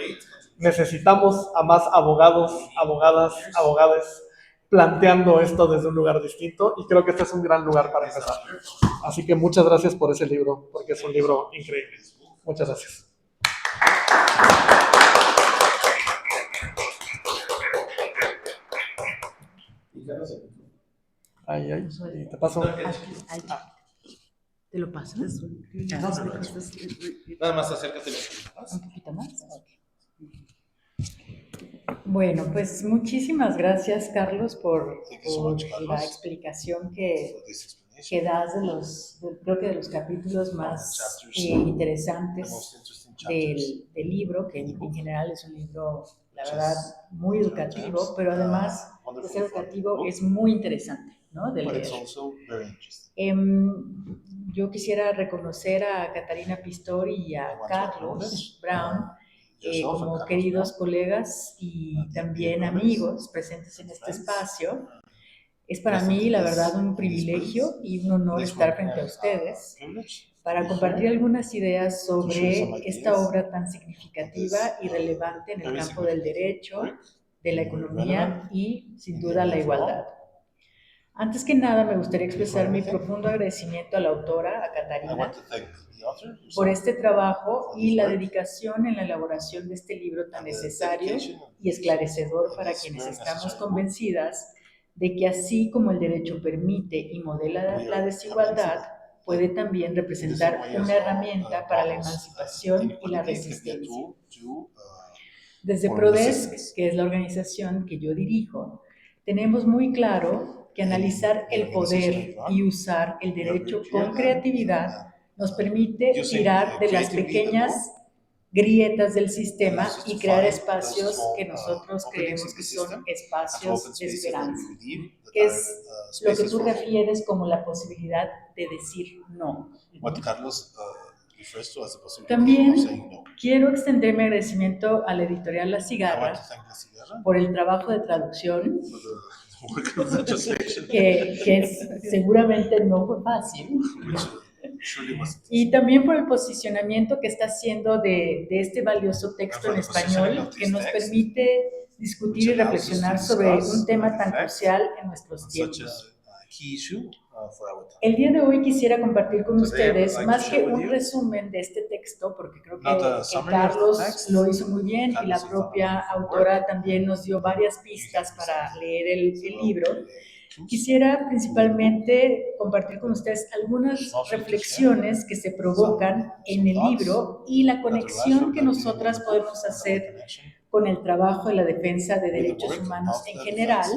Speaker 2: Necesitamos a más abogados, abogadas, abogades planteando esto desde un lugar distinto, y creo que este es un gran lugar para empezar. Así que muchas gracias por ese libro, porque es un libro increíble. Muchas gracias. Ay, te paso.
Speaker 4: ¿Te lo pasas?
Speaker 1: Nada más acércate
Speaker 4: un poquito más. Bueno, pues muchísimas gracias, Carlos, por la explicación que das creo que de los capítulos más interesantes del libro, que en general es un libro, la verdad, muy educativo, pero además de ser educativo es muy interesante, ¿no? De leer. Yo quisiera reconocer a Catarina Pistor y a Carlos Brown como queridos colegas y también amigos presentes en este espacio. Es para mí, la verdad, un privilegio y un honor estar frente a ustedes para compartir algunas ideas sobre esta obra tan significativa y relevante en el campo del derecho, de la economía y, sin duda, la igualdad. Antes que nada, me gustaría expresar mi profundo agradecimiento a la autora, a Catarina, por este trabajo y la dedicación en la elaboración de este libro tan necesario y esclarecedor para quienes estamos convencidas de que así como el derecho permite y modela la desigualdad, puede también representar una herramienta para la emancipación y la resistencia. Desde Prodesk, que es la organización que yo dirijo, tenemos muy claro que analizar el poder y usar el derecho con creatividad nos permite tirar de las pequeñas grietas del sistema y crear espacios que nosotros creemos que son espacios de esperanza, que es lo que tú refieres como la posibilidad de decir no. También quiero extender mi agradecimiento a la editorial La Cigarra por el trabajo de traducción, que seguramente no fue fácil, y también por el posicionamiento que está haciendo de este valioso texto en español que nos permite discutir y reflexionar sobre un tema tan crucial en nuestros tiempos. El día de hoy quisiera compartir con ustedes más que un resumen de este texto, porque creo que Carlos lo hizo muy bien y la propia autora también nos dio varias pistas para leer el libro. Quisiera principalmente compartir con ustedes algunas reflexiones que se provocan en el libro y la conexión que nosotras podemos hacer con el trabajo de la defensa de derechos humanos en general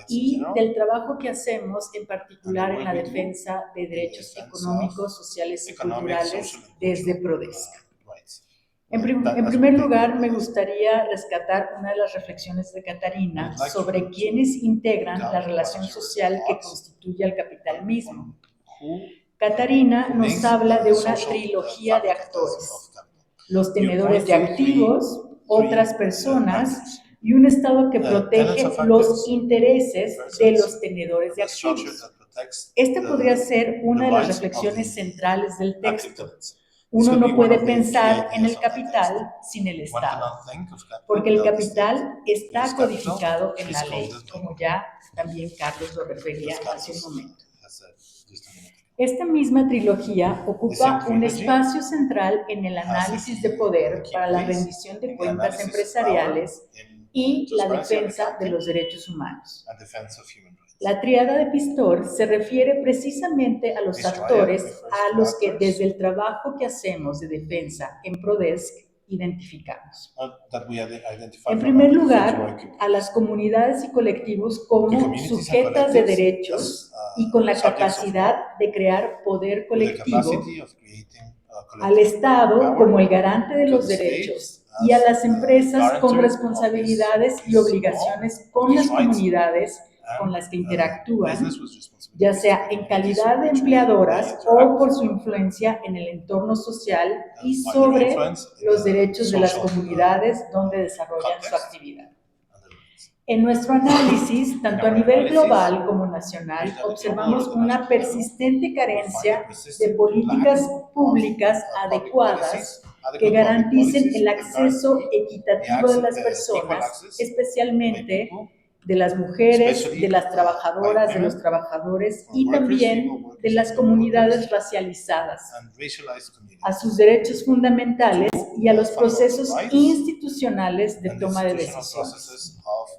Speaker 4: y del trabajo que hacemos en particular en la defensa de derechos económicos, sociales y culturales desde Prodesk. En primer lugar, me gustaría rescatar una de las reflexiones de Catarina sobre quiénes integran la relación social que constituye al capital mismo. Catarina nos habla de una trilogía de actores: los tenedores de activos, otras personas y un Estado que protege los intereses de los tenedores de activos. Esta podría ser una de las reflexiones centrales del texto. Uno no puede pensar en el capital sin el Estado, porque el capital está codificado en la ley, como ya también Carlos lo refería hace un momento. Esta misma trilogía ocupa un espacio central en el análisis de poder para la rendición de cuentas empresariales y la defensa de los derechos humanos. La tríada de Pistor se refiere precisamente a los actores a los que desde el trabajo que hacemos de defensa en Prodesk identificamos.
Speaker 1: that we identify
Speaker 4: En
Speaker 1: from
Speaker 4: primer
Speaker 1: our
Speaker 4: lugar,
Speaker 1: framework.
Speaker 4: a las comunidades y colectivos
Speaker 1: The
Speaker 4: como
Speaker 1: communities and
Speaker 4: sujetas de
Speaker 1: collectives
Speaker 4: derechos
Speaker 1: as,
Speaker 4: y con la
Speaker 1: subjects of
Speaker 4: capacidad
Speaker 1: law,
Speaker 4: de crear poder
Speaker 1: with the
Speaker 4: colectivo,
Speaker 1: capacity of creating
Speaker 4: al
Speaker 1: collective
Speaker 4: Estado
Speaker 1: power,
Speaker 4: como el garante de
Speaker 1: to
Speaker 4: los
Speaker 1: the state
Speaker 4: derechos y a
Speaker 1: as
Speaker 4: las
Speaker 1: the
Speaker 4: empresas con
Speaker 1: guarantor of
Speaker 4: responsabilidades
Speaker 1: this
Speaker 4: y obligaciones
Speaker 1: law,
Speaker 4: con
Speaker 1: of
Speaker 4: las
Speaker 1: these rights,
Speaker 4: comunidades
Speaker 1: and,
Speaker 4: con las que
Speaker 1: business
Speaker 4: interactúan,
Speaker 1: with
Speaker 4: ya
Speaker 1: responsibilities
Speaker 4: sea
Speaker 1: to
Speaker 4: en
Speaker 1: communities
Speaker 4: calidad de
Speaker 1: with which
Speaker 4: empleadoras
Speaker 1: they
Speaker 4: o
Speaker 1: interact,
Speaker 4: por su influencia en el entorno social y
Speaker 1: by their
Speaker 4: sobre
Speaker 1: influence in
Speaker 4: los
Speaker 1: the
Speaker 4: derechos de las
Speaker 1: social,
Speaker 4: comunidades donde desarrollan su
Speaker 1: context.
Speaker 4: actividad.
Speaker 1: and the rights.
Speaker 4: En nuestro análisis, tanto a
Speaker 1: our
Speaker 4: nivel
Speaker 1: analysis,
Speaker 4: global como nacional,
Speaker 1: both at the
Speaker 4: observamos
Speaker 1: global or
Speaker 4: una
Speaker 1: national level,
Speaker 4: persistente carencia
Speaker 1: find a
Speaker 4: de
Speaker 1: persistent
Speaker 4: políticas
Speaker 1: lack
Speaker 4: públicas
Speaker 1: of, public
Speaker 4: adecuadas
Speaker 1: policies,
Speaker 4: que
Speaker 1: adequate public
Speaker 4: garanticen
Speaker 1: policies
Speaker 4: el
Speaker 1: that
Speaker 4: acceso
Speaker 1: guarantee
Speaker 4: equitativo de las
Speaker 1: equal
Speaker 4: personas,
Speaker 1: access by
Speaker 4: especialmente
Speaker 1: people,
Speaker 4: de las mujeres,
Speaker 1: especially,
Speaker 4: de las
Speaker 1: by
Speaker 4: trabajadoras, de
Speaker 1: women,
Speaker 4: los trabajadores
Speaker 1: for
Speaker 4: y
Speaker 1: workers,
Speaker 4: también
Speaker 1: female workers,
Speaker 4: de las
Speaker 1: and
Speaker 4: comunidades
Speaker 1: workers,
Speaker 4: racializadas,
Speaker 1: and racialized communities,
Speaker 4: a sus derechos fundamentales y a los
Speaker 1: fundamental
Speaker 4: procesos
Speaker 1: rights
Speaker 4: institucionales de
Speaker 1: and
Speaker 4: toma de
Speaker 1: institutional
Speaker 4: decisiones.
Speaker 1: processes of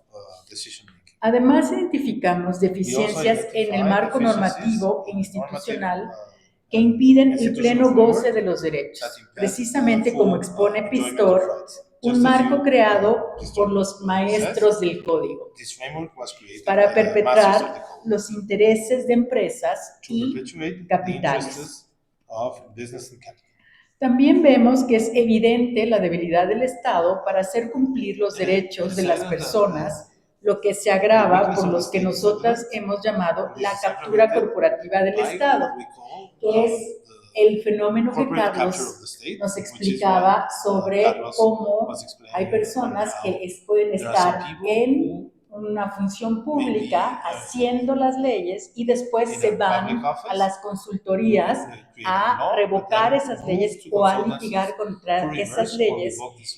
Speaker 1: decision making.
Speaker 4: Además, identificamos deficiencias en el marco
Speaker 1: deficiencies
Speaker 4: normativo e
Speaker 1: in
Speaker 4: institucional
Speaker 1: normative,
Speaker 4: que impiden el
Speaker 1: institutional
Speaker 4: pleno goce
Speaker 1: framework
Speaker 4: de los
Speaker 1: that
Speaker 4: derechos,
Speaker 1: impede
Speaker 4: precisamente como
Speaker 1: full,
Speaker 4: expone
Speaker 1: enjoyment of
Speaker 4: Pistor,
Speaker 1: rights.
Speaker 4: un
Speaker 1: Just as
Speaker 4: marco
Speaker 1: you,
Speaker 4: creado
Speaker 1: Pistor
Speaker 4: por los
Speaker 1: says,
Speaker 4: maestros del código
Speaker 1: this framework was created
Speaker 4: para
Speaker 1: by the masters of the
Speaker 4: perpetrar
Speaker 1: code
Speaker 4: los intereses de empresas
Speaker 1: to
Speaker 4: y
Speaker 1: perpetuate the
Speaker 4: capitales.
Speaker 1: interests of business and capital.
Speaker 4: También vemos que es evidente la debilidad del Estado para hacer cumplir los derechos de las personas, lo que se agrava por los que nosotras hemos llamado la captura corporativa del Estado, que es el fenómeno que Carlos nos explicaba sobre cómo hay personas que pueden estar en una función pública haciendo las leyes y después se van a las consultorías a revocar esas leyes o a litigar contra esas leyes,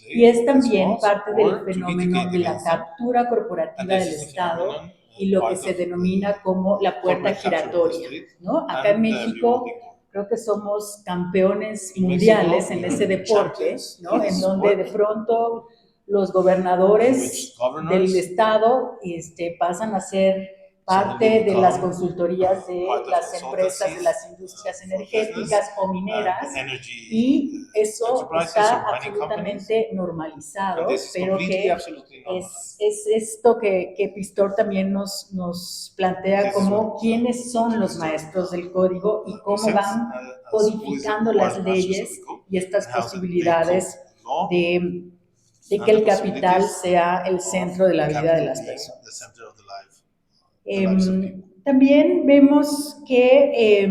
Speaker 4: y es también parte del fenómeno de la captura corporativa del Estado y lo que se denomina como la puerta giratoria, ¿no? Acá en México creo que somos campeones mundiales en ese deporte, ¿no? En donde de pronto los gobernadores del estado pasan a ser parte de las consultorías de las empresas de las industrias energéticas o mineras, y eso está absolutamente normalizado, pero que es esto que Pistor también nos plantea como quiénes son los maestros del código y cómo van codificando las leyes y estas posibilidades de que el capital sea el centro de la vida de las personas. También vemos que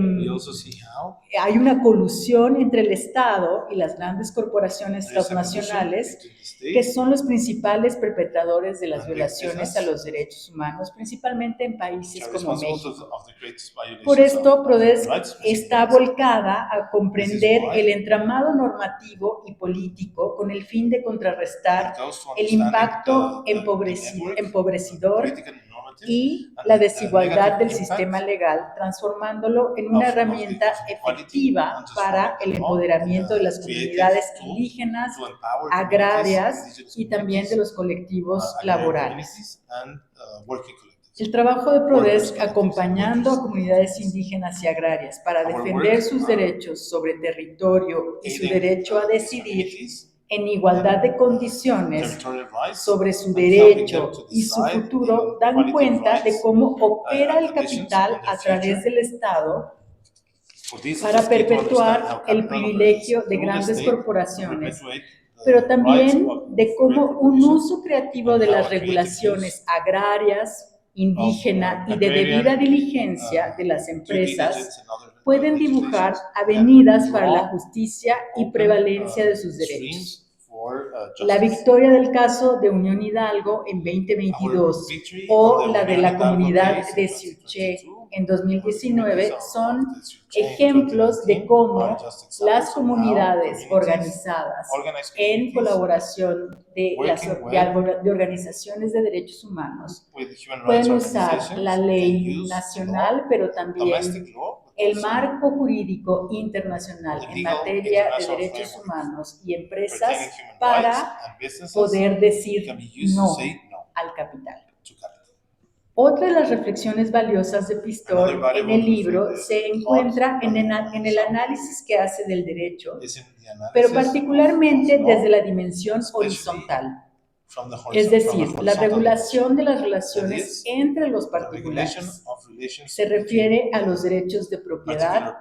Speaker 4: hay una colusión entre el Estado y las grandes corporaciones transnacionales, que son los principales perpetradores de las violaciones a los derechos humanos, principalmente en países como México. Por esto, Prodesc está volcada a comprender el entramado normativo y político con el fin de contrarrestar el impacto empobrecedor y la desigualdad del sistema legal, transformándolo en una herramienta efectiva para el empoderamiento de las comunidades indígenas, agrarias y también de los colectivos laborales. El trabajo de Prodesc acompañando a comunidades indígenas y agrarias para defender sus derechos sobre territorio y su derecho a decidir en igualdad de condiciones sobre su derecho y su futuro dan cuenta de cómo opera el capital a través del Estado para perpetuar el privilegio de grandes corporaciones, pero también de cómo un uso creativo de las regulaciones agrarias, indígena y de debida diligencia de las empresas pueden dibujar avenidas para la justicia y prevalencia de sus derechos. La victoria del caso de Unión Hidalgo en 2022 o la de la comunidad de Siuché en 2019 son ejemplos de cómo las comunidades organizadas en colaboración de organizaciones de derechos humanos pueden usar la ley nacional, pero también el marco jurídico internacional en materia de derechos humanos y empresas para poder decir no al capital. Otra de las reflexiones valiosas de Pistor en el libro se encuentra en el análisis que hace del derecho, pero particularmente desde la dimensión horizontal, es decir, la regulación de las relaciones entre los particulares. Se refiere a los derechos de propiedad,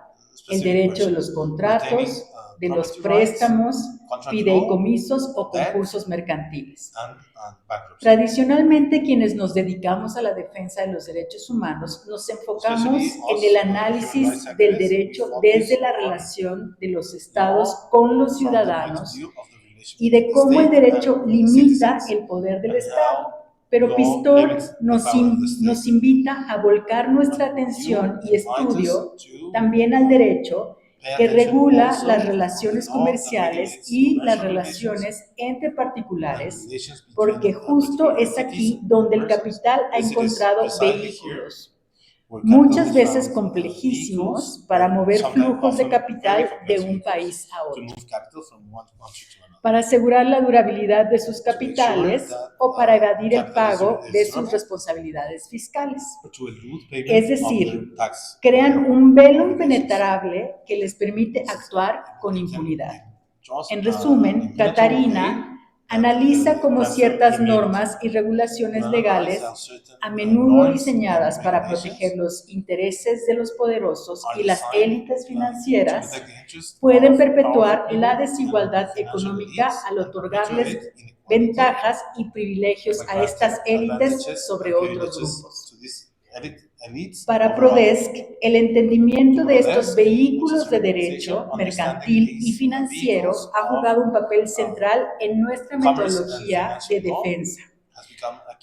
Speaker 4: el derecho de los contratos, de los préstamos, fideicomisos o concursos mercantiles. Tradicionalmente, quienes nos dedicamos a la defensa de los derechos humanos, nos enfocamos en el análisis del derecho desde la relación de los estados con los ciudadanos y de cómo el derecho limita el poder del Estado. Pero Pistor nos invita a volcar nuestra atención y estudio también al derecho que regula las relaciones comerciales y las relaciones entre particulares, porque justo es aquí donde el capital ha encontrado vehículos, muchas veces complejísimos, para mover flujos de capital de un país a otro, para asegurar la durabilidad de sus capitales o para evadir el pago de sus responsabilidades fiscales. Es decir, crean un velo impenetrable que les permite actuar con impunidad. En resumen, Catarina analiza cómo ciertas normas y regulaciones legales, a menudo diseñadas para proteger los intereses de los poderosos y las élites financieras, pueden perpetuar la desigualdad económica al otorgarles ventajas y privilegios a estas élites sobre otros grupos. Para Prodesc, el entendimiento de estos vehículos de derecho mercantil y financiero ha jugado un papel central en nuestra metodología de defensa,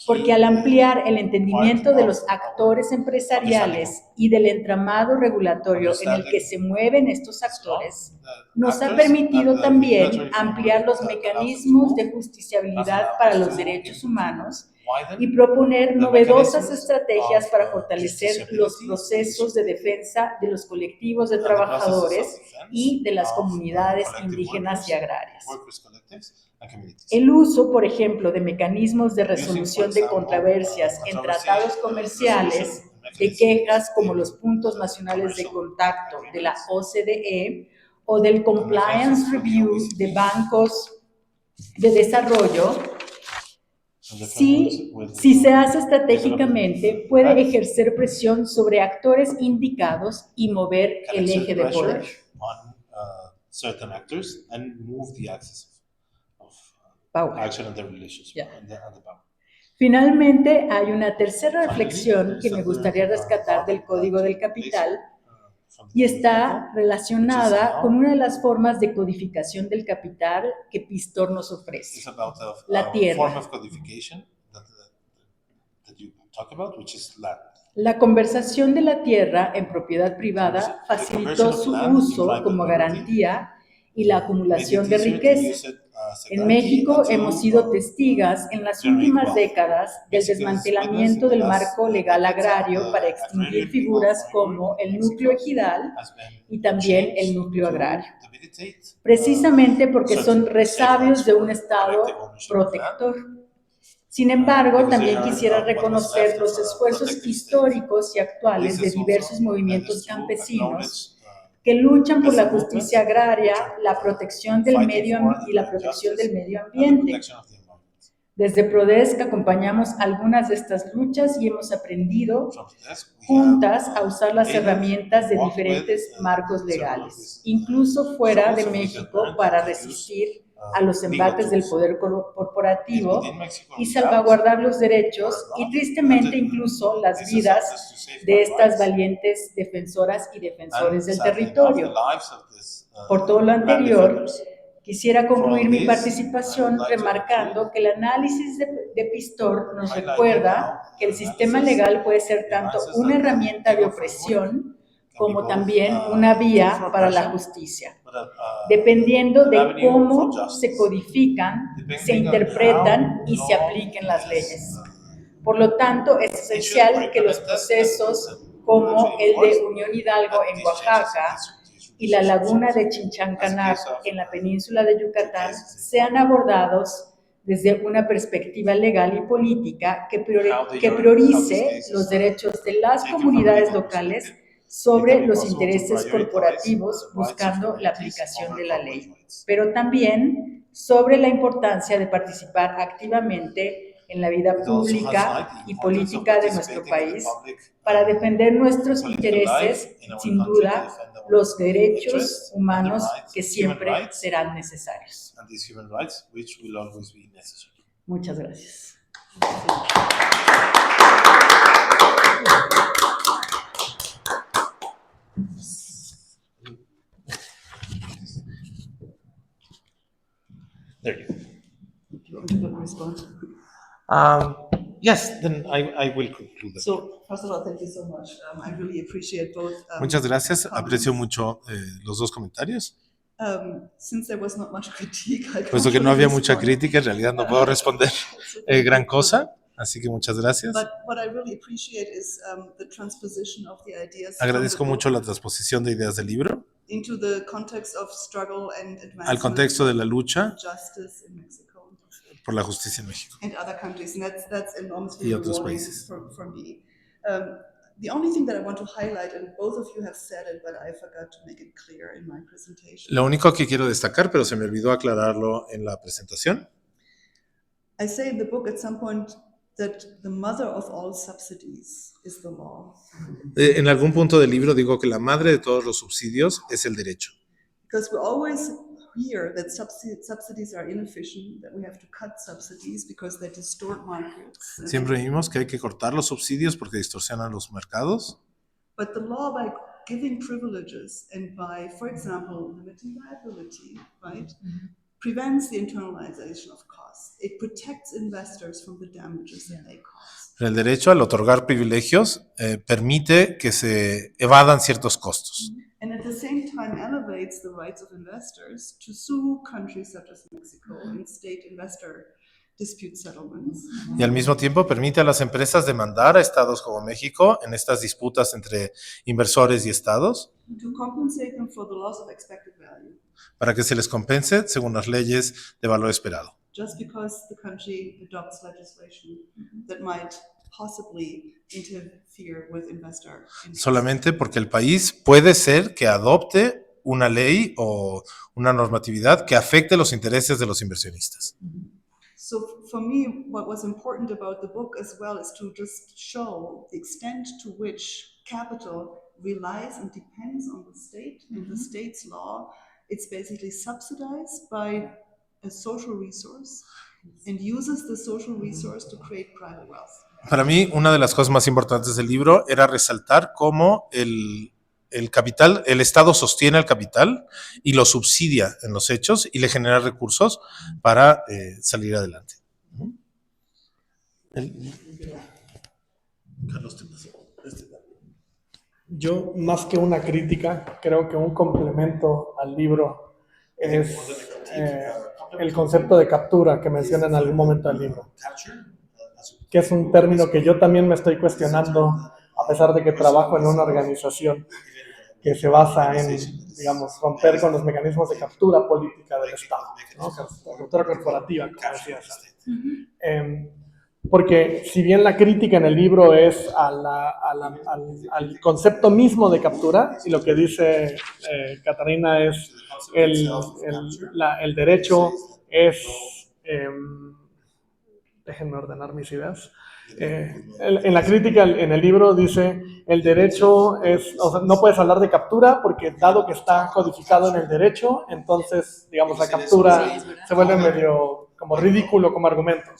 Speaker 4: porque al ampliar el entendimiento de los actores empresariales y del entramado regulatorio en el que se mueven estos actores, nos ha permitido también ampliar los mecanismos de justiciabilidad para los derechos humanos y proponer novedosas estrategias para fortalecer los procesos de defensa de los colectivos de trabajadores y de las comunidades indígenas y agrarias. El uso, por ejemplo, de mecanismos de resolución de controversias en tratados comerciales, de quejas como los puntos nacionales de contacto de la OCDE o del Compliance Review de bancos de desarrollo, si se hace estratégicamente, puede ejercer presión sobre actores indicados y mover el eje de poder. Finalmente, hay una tercera reflexión que me gustaría rescatar del Código del Capital y está relacionada con una de las formas de codificación del capital que Pistor nos ofrece, la tierra. La conservación de la tierra en propiedad privada facilitó su uso como garantía y la acumulación de riqueza. En México hemos sido testigas en las últimas décadas del desmantelamiento del marco legal agrario para extinguir figuras como el núcleo ejidal y también el núcleo agrario, precisamente porque son resabios de un Estado protector. Sin embargo, también quisiera reconocer los esfuerzos históricos y actuales de diversos movimientos campesinos que luchan por la justicia agraria, la protección del medio y la protección del medio ambiente. Desde Prodesc acompañamos algunas de estas luchas y hemos aprendido juntas a usar las herramientas de diferentes marcos legales, incluso fuera de México, para resistir a los embates del poder corporativo y salvaguardar los derechos y tristemente incluso las vidas de estas valientes defensoras y defensores del territorio. Por todo lo anterior, quisiera concluir mi participación remarcando que el análisis de Pistor nos recuerda que el sistema legal puede ser tanto una herramienta de opresión como también una vía para la justicia, dependiendo de cómo se codifican, se interpretan y se apliquen las leyes. Por lo tanto, es esencial que los procesos como el de Unión Hidalgo en Oaxaca y la laguna de Chinchancanar en la península de Yucatán sean abordados desde una perspectiva legal y política que priorice los derechos de las comunidades locales sobre los intereses corporativos buscando la aplicación de la ley, pero también sobre la importancia de participar activamente en la vida pública y política de nuestro país para defender nuestros intereses, sin duda, los derechos humanos que siempre serán necesarios. Muchas gracias.
Speaker 1: There you go.
Speaker 3: Do you want to respond?
Speaker 1: Yes, then I will conclude.
Speaker 3: So, first of all, thank you so much. I really appreciate both.
Speaker 1: Muchas gracias,
Speaker 3: comments.
Speaker 1: aprecio mucho los dos comentarios.
Speaker 3: Since there was not much critique, I can't
Speaker 1: Puesto que no
Speaker 3: really
Speaker 1: había mucha
Speaker 3: respond.
Speaker 1: crítica, en realidad no puedo responder gran cosa, así que muchas gracias.
Speaker 3: But what I really appreciate is the transposition of the ideas
Speaker 1: Agradezco
Speaker 3: from the
Speaker 1: mucho
Speaker 3: book
Speaker 1: la transposición de ideas del libro
Speaker 3: into the context of struggle and
Speaker 1: al
Speaker 3: advancement
Speaker 1: contexto de la
Speaker 3: of
Speaker 1: lucha
Speaker 3: justice in Mexico
Speaker 1: por la justicia en México.
Speaker 3: and other countries, and that's enormously
Speaker 1: Y otros
Speaker 3: rewarding
Speaker 1: países.
Speaker 3: for me. The only thing that I want to highlight, and both of you have said it, but I forgot to make it clear in my presentation.
Speaker 1: Lo único que quiero destacar, pero se me olvidó aclararlo en la presentación,
Speaker 3: I say in the book at some point that the mother of all subsidies is the law.
Speaker 1: en algún punto del libro digo que la madre de todos los subsidios es el derecho.
Speaker 3: Because we always hear that subsidies are inefficient, that we have to cut subsidies because they distort markets.
Speaker 1: Siempre vimos que hay que cortar los subsidios porque distorsionan los mercados,
Speaker 3: But the law, by giving privileges and by, for example, limiting liability, right, prevents the internalization of costs. It protects investors from the damages that they cause.
Speaker 1: el derecho al otorgar privilegios permite que se evadan ciertos costos.
Speaker 3: And at the same time elevates the rights of investors to sue countries such as Mexico in state investor dispute settlements.
Speaker 1: Y al mismo tiempo permite a las empresas demandar a estados como México en estas disputas entre inversores y estados
Speaker 3: To compensate them for the loss of expected value,
Speaker 1: para que se les compense según las leyes de valor esperado,
Speaker 3: just because the country adopts legislation that might possibly interfere with investor interests.
Speaker 1: solamente porque el país puede ser que adopte una ley o una normatividad que afecte los intereses de los inversionistas.
Speaker 3: So for me, what was important about the book as well is to just show the extent to which capital relies and depends on the state and the state's law. It's basically subsidized by a social resource and uses the social resource to create private wealth.
Speaker 1: Para mí, una de las cosas más importantes del libro era resaltar cómo el capital, el Estado sostiene el capital y lo subsidia en los hechos y le genera recursos para salir adelante. Carlos,
Speaker 2: Yo, más que una crítica, creo que un complemento al libro es el concepto de captura que menciona en algún momento del libro, que es un término que yo también me estoy cuestionando, a pesar de que trabajo en una organización que se basa en, digamos, romper con los mecanismos de captura política del Estado, ¿no? Captura corporativa, como decías. Porque si bien la crítica en el libro es al concepto mismo de captura, y lo que dice Catarina es el derecho es... déjenme ordenar mis ideas. En la crítica, en el libro dice, el derecho es, o sea, no puedes hablar de captura porque dado que está codificado en el derecho, entonces, digamos, la captura se vuelve medio como ridículo como argumento.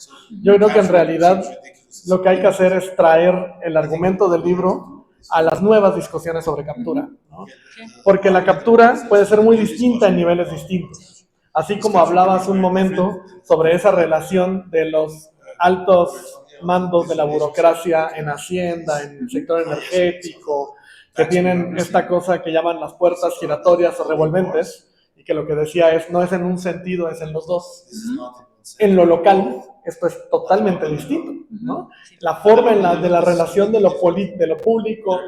Speaker 2: Yo creo que en realidad lo que hay que hacer es traer el argumento del libro a las nuevas discusiones sobre captura, ¿no? Porque la captura puede ser muy distinta en niveles distintos. Así como hablabas un momento sobre esa relación de los altos mandos de la burocracia en Hacienda, en el sector energético, que tienen esta cosa que llaman las puertas giratorias o revolventes, y que lo que decía es, no es en un sentido, es en los dos. En lo local, esto es totalmente distinto, ¿no? La forma de la relación de lo público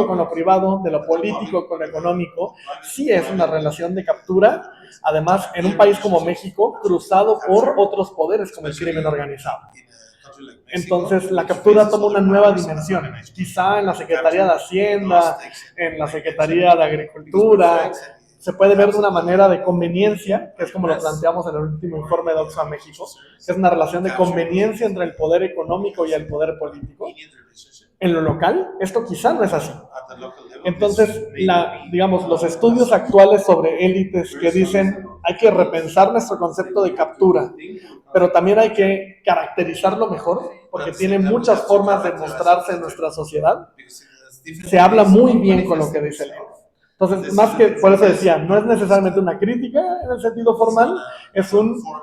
Speaker 2: con lo privado, de lo político con lo económico, sí es una relación de captura, además en un país como México, cruzado por otros poderes como el crimen organizado. Entonces la captura toma una nueva dimensión, quizá en la Secretaría de Hacienda, en la Secretaría de Agricultura, se puede ver de una manera de conveniencia, que es como lo planteamos en el último informe de Oxfam México, que es una relación de conveniencia entre el poder económico y el poder político. En lo local, esto quizá no es así. Entonces, digamos, los estudios actuales sobre élites que dicen hay que repensar nuestro concepto de captura, pero también hay que caracterizarlo mejor, porque tiene muchas formas de mostrarse en nuestra sociedad, se habla muy bien con lo que dice Leo. Entonces, más que, por eso decía, no es necesariamente una crítica en el sentido formal,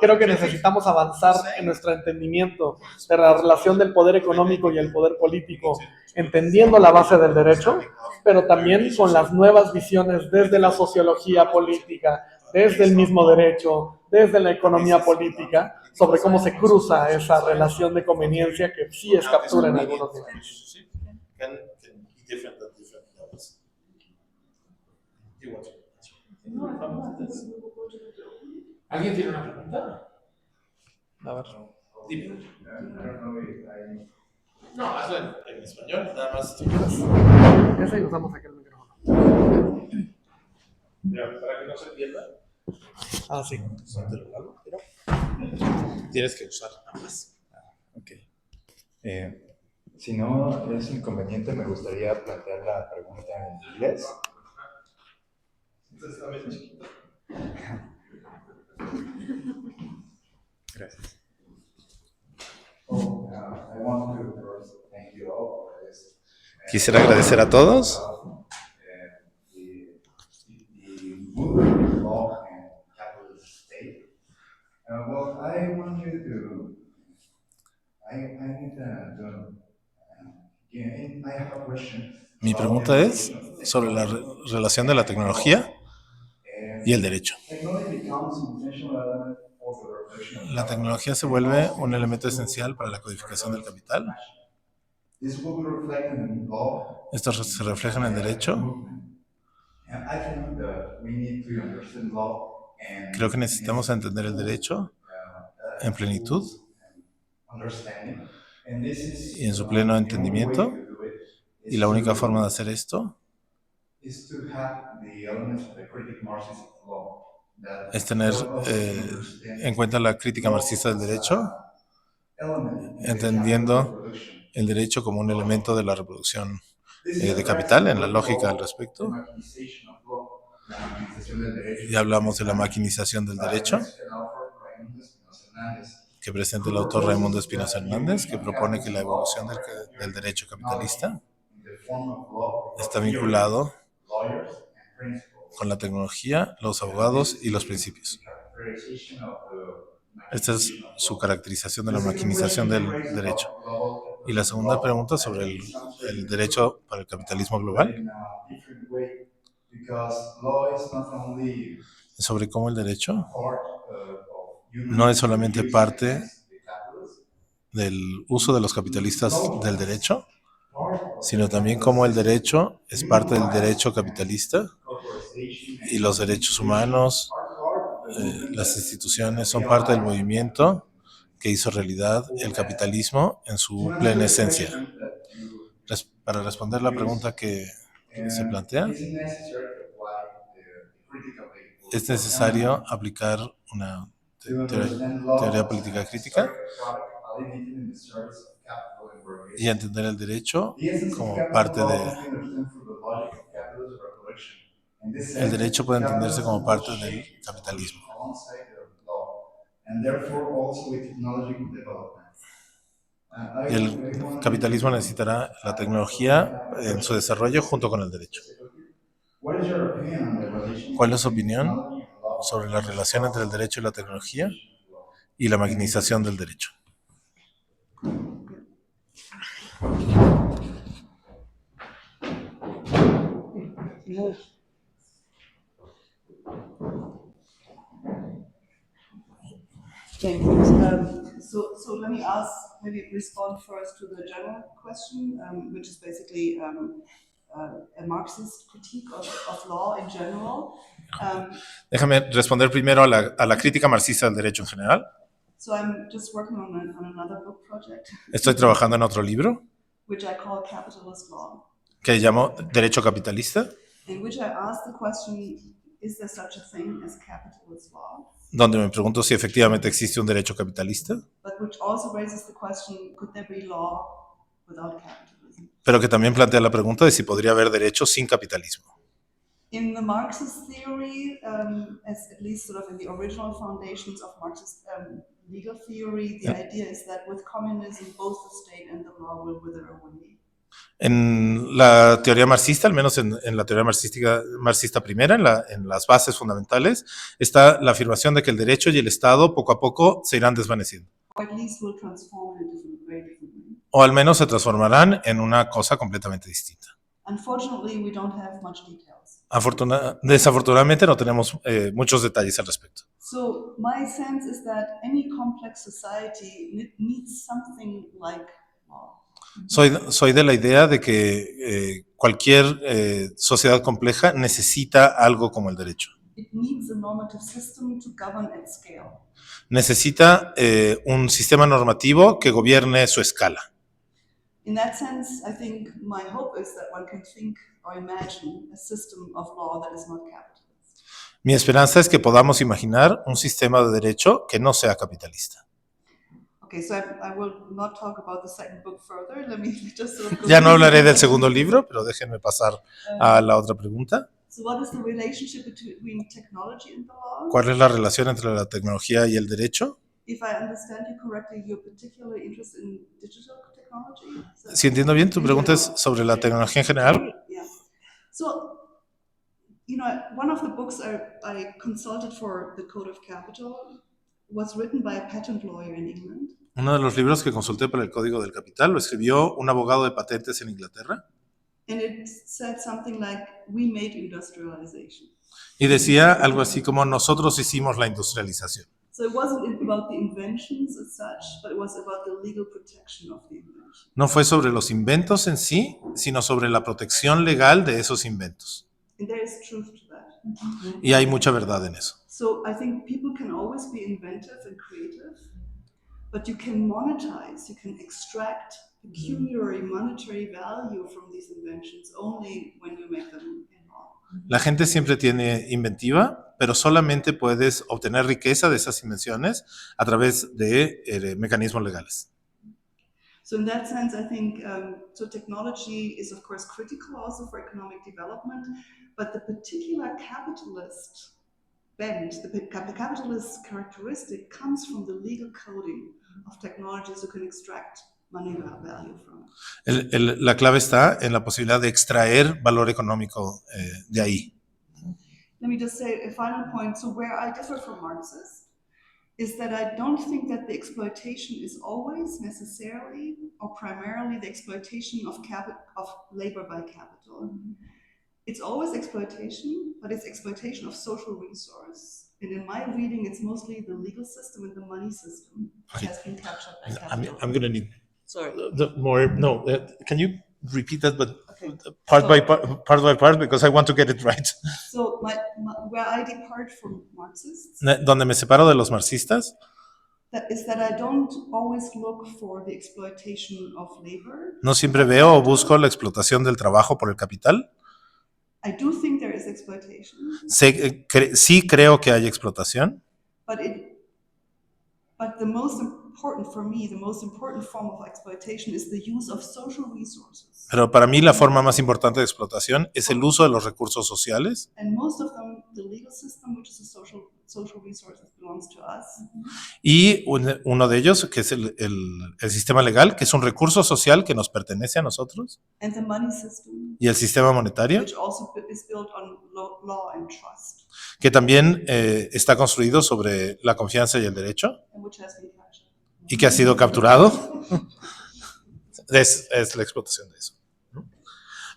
Speaker 2: creo que necesitamos avanzar en nuestro entendimiento de la relación del poder económico y el poder político, entendiendo la base del derecho, pero también con las nuevas visiones desde la sociología política, desde el mismo derecho, desde la economía política, sobre cómo se cruza esa relación de conveniencia que sí es captura en algunos niveles.
Speaker 1: ¿Alguien tiene una pregunta?
Speaker 2: A ver.
Speaker 1: Dime. No, hazlo en español, nada más.
Speaker 2: Ese y usamos aquí el micrófono.
Speaker 1: Para que no se pierda.
Speaker 2: Ah, sí.
Speaker 1: Tienes que usar ambas.
Speaker 5: Ok. Si no es inconveniente, me gustaría plantear la pregunta en inglés.
Speaker 1: Entonces, está bien chiquito.
Speaker 5: Gracias. I want to first thank you all for this.
Speaker 1: Quisiera agradecer a todos.
Speaker 5: The movement of law and capitalist state. Well, I want you to. I need to. I have a question.
Speaker 1: Mi pregunta es sobre la relación de la tecnología y el derecho. La tecnología se vuelve un elemento esencial para la codificación del capital. Esto se refleja en el derecho. Creo que necesitamos entender el derecho en plenitud y en su pleno entendimiento. Y la única forma de hacer esto es tener en cuenta la crítica marxista del derecho, entendiendo el derecho como un elemento de la reproducción de capital en la lógica al respecto. Ya hablamos de la maquinización del derecho que presenta el autor Raimundo Espinosa Hernández, que propone que la evolución del derecho capitalista está vinculado con la tecnología, los abogados y los principios. Esta es su caracterización de la maquinización del derecho. Y la segunda pregunta sobre el derecho para el capitalismo global, sobre cómo el derecho no es solamente parte del uso de los capitalistas del derecho, sino también cómo el derecho es parte del derecho capitalista y los derechos humanos, las instituciones son parte del movimiento que hizo realidad el capitalismo en su plena esencia. Para responder la pregunta que se plantea, es necesario aplicar una teoría política crítica y entender el derecho como parte de... El derecho puede entenderse como parte del capitalismo. Y el capitalismo necesitará la tecnología en su desarrollo junto con el derecho. ¿Cuál es su opinión sobre la relación entre el derecho y la tecnología y la maquinización del derecho?
Speaker 3: Thank you. So let me maybe respond first to the general question, which is basically a Marxist critique of law in general.
Speaker 1: Déjame responder primero a la crítica marxista del derecho en general.
Speaker 3: So I'm just working on another book project.
Speaker 1: Estoy trabajando en otro libro,
Speaker 3: which I call Capitalist Law.
Speaker 1: Que llamo Derecho Capitalista.
Speaker 3: In which I ask the question, is there such a thing as capitalist law?
Speaker 1: Donde me pregunto si efectivamente existe un derecho capitalista.
Speaker 3: But which also raises the question, could there be law without capitalism?
Speaker 1: Pero que también plantea la pregunta de si podría haber derecho sin capitalismo.
Speaker 3: In the Marxist theory, as at least sort of in the original foundations of Marxist legal theory, the idea is that with communism, both the state and the law will wither away.
Speaker 1: En la teoría marxista, al menos en la teoría marxista primera, en las bases fundamentales, está la afirmación de que el derecho y el Estado poco a poco se irán desvaneciendo.
Speaker 3: Or at least will transform in a very different way.
Speaker 1: O al menos se transformarán en una cosa completamente distinta.
Speaker 3: Unfortunately, we don't have much details.
Speaker 1: Desafortunadamente no tenemos muchos detalles al respecto.
Speaker 3: So my sense is that any complex society needs something like law.
Speaker 1: Soy de la idea de que cualquier sociedad compleja necesita algo como el derecho.
Speaker 3: It needs a normative system to govern at scale.
Speaker 1: Necesita un sistema normativo que gobierne su escala.
Speaker 3: In that sense, I think my hope is that one can think or imagine a system of law that is not capitalist.
Speaker 1: Mi esperanza es que podamos imaginar un sistema de derecho que no sea capitalista.
Speaker 3: Okay, so I will not talk about the second book further. Let me just sort of
Speaker 1: Ya no hablaré del segundo libro, pero déjenme pasar a la otra pregunta.
Speaker 3: So what is the relationship between technology and the law?
Speaker 1: ¿Cuál es la relación entre la tecnología y el derecho?
Speaker 3: If I understand you correctly, you're particularly interested in digital technology.
Speaker 1: Si entiendo bien, tu pregunta es sobre la tecnología en general.
Speaker 3: Yeah. So, you know, one of the books I consulted for the Code of Capital was written by a patent lawyer in England.
Speaker 1: Uno de los libros que consulté para el Código del Capital lo escribió un abogado de patentes en Inglaterra.
Speaker 3: And it said something like, we made industrialization.
Speaker 1: Y decía algo así como, nosotros hicimos la industrialización.
Speaker 3: So it wasn't about the inventions as such, but it was about the legal protection of the invention.
Speaker 1: No fue sobre los inventos en sí, sino sobre la protección legal de esos inventos.
Speaker 3: And there is truth to that.
Speaker 1: Y hay mucha verdad en eso.
Speaker 3: So I think people can always be inventive and creative, but you can monetize, you can extract pecuniary monetary value from these inventions only when you make them in law.
Speaker 1: La gente siempre tiene inventiva, pero solamente puedes obtener riqueza de esas invenciones a través de mecanismos legales.
Speaker 3: So in that sense, I think so technology is of course critical also for economic development, but the particular capitalist bent, the capitalist characteristic comes from the legal coding of technologies you can extract money value from.
Speaker 1: La clave está en la posibilidad de extraer valor económico de ahí.
Speaker 3: Let me just say a final point. So where I differ from Marxists is that I don't think that the exploitation is always necessarily or primarily the exploitation of labor by capital. It's always exploitation, but it's exploitation of social resource. And in my reading, it's mostly the legal system and the money system that has been captured by capital.
Speaker 1: I'm going to need
Speaker 3: Sorry.
Speaker 1: more. No, can you repeat that, but
Speaker 3: Okay.
Speaker 1: part by part, because I want to get it right.
Speaker 3: So where I depart from Marxists
Speaker 1: Donde me separo de los marxistas
Speaker 3: is that I don't always look for the exploitation of labor.
Speaker 1: no siempre veo o busco la explotación del trabajo por el capital.
Speaker 3: I do think there is exploitation,
Speaker 1: Sí creo que hay explotación,
Speaker 3: but the most important for me, the most important form of exploitation is the use of social resources.
Speaker 1: pero para mí la forma más importante de explotación es el uso de los recursos sociales.
Speaker 3: And most of them, the legal system, which is a social resource that belongs to us,
Speaker 1: Y uno de ellos, que es el sistema legal, que es un recurso social que nos pertenece a nosotros,
Speaker 3: and the money system,
Speaker 1: y el sistema monetario,
Speaker 3: which also is built on law and trust,
Speaker 1: que también está construido sobre la confianza y el derecho,
Speaker 3: and which has been captured.
Speaker 1: y que ha sido capturado. Es la explotación de eso.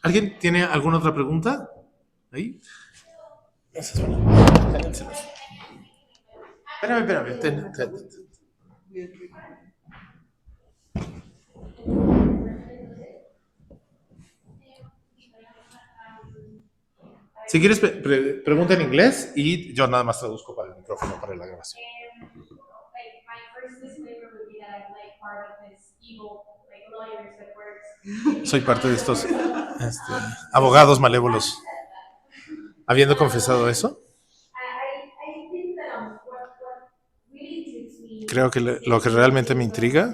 Speaker 1: ¿Alguien tiene alguna otra pregunta? ¿Ahí? Espérame.
Speaker 3: We agree.
Speaker 1: Si quieres, pregunta en inglés y yo nada más traduzco para el micrófono, para la grabación. Soy parte de estos abogados malévolos. Habiendo confesado eso, creo que lo que realmente me intriga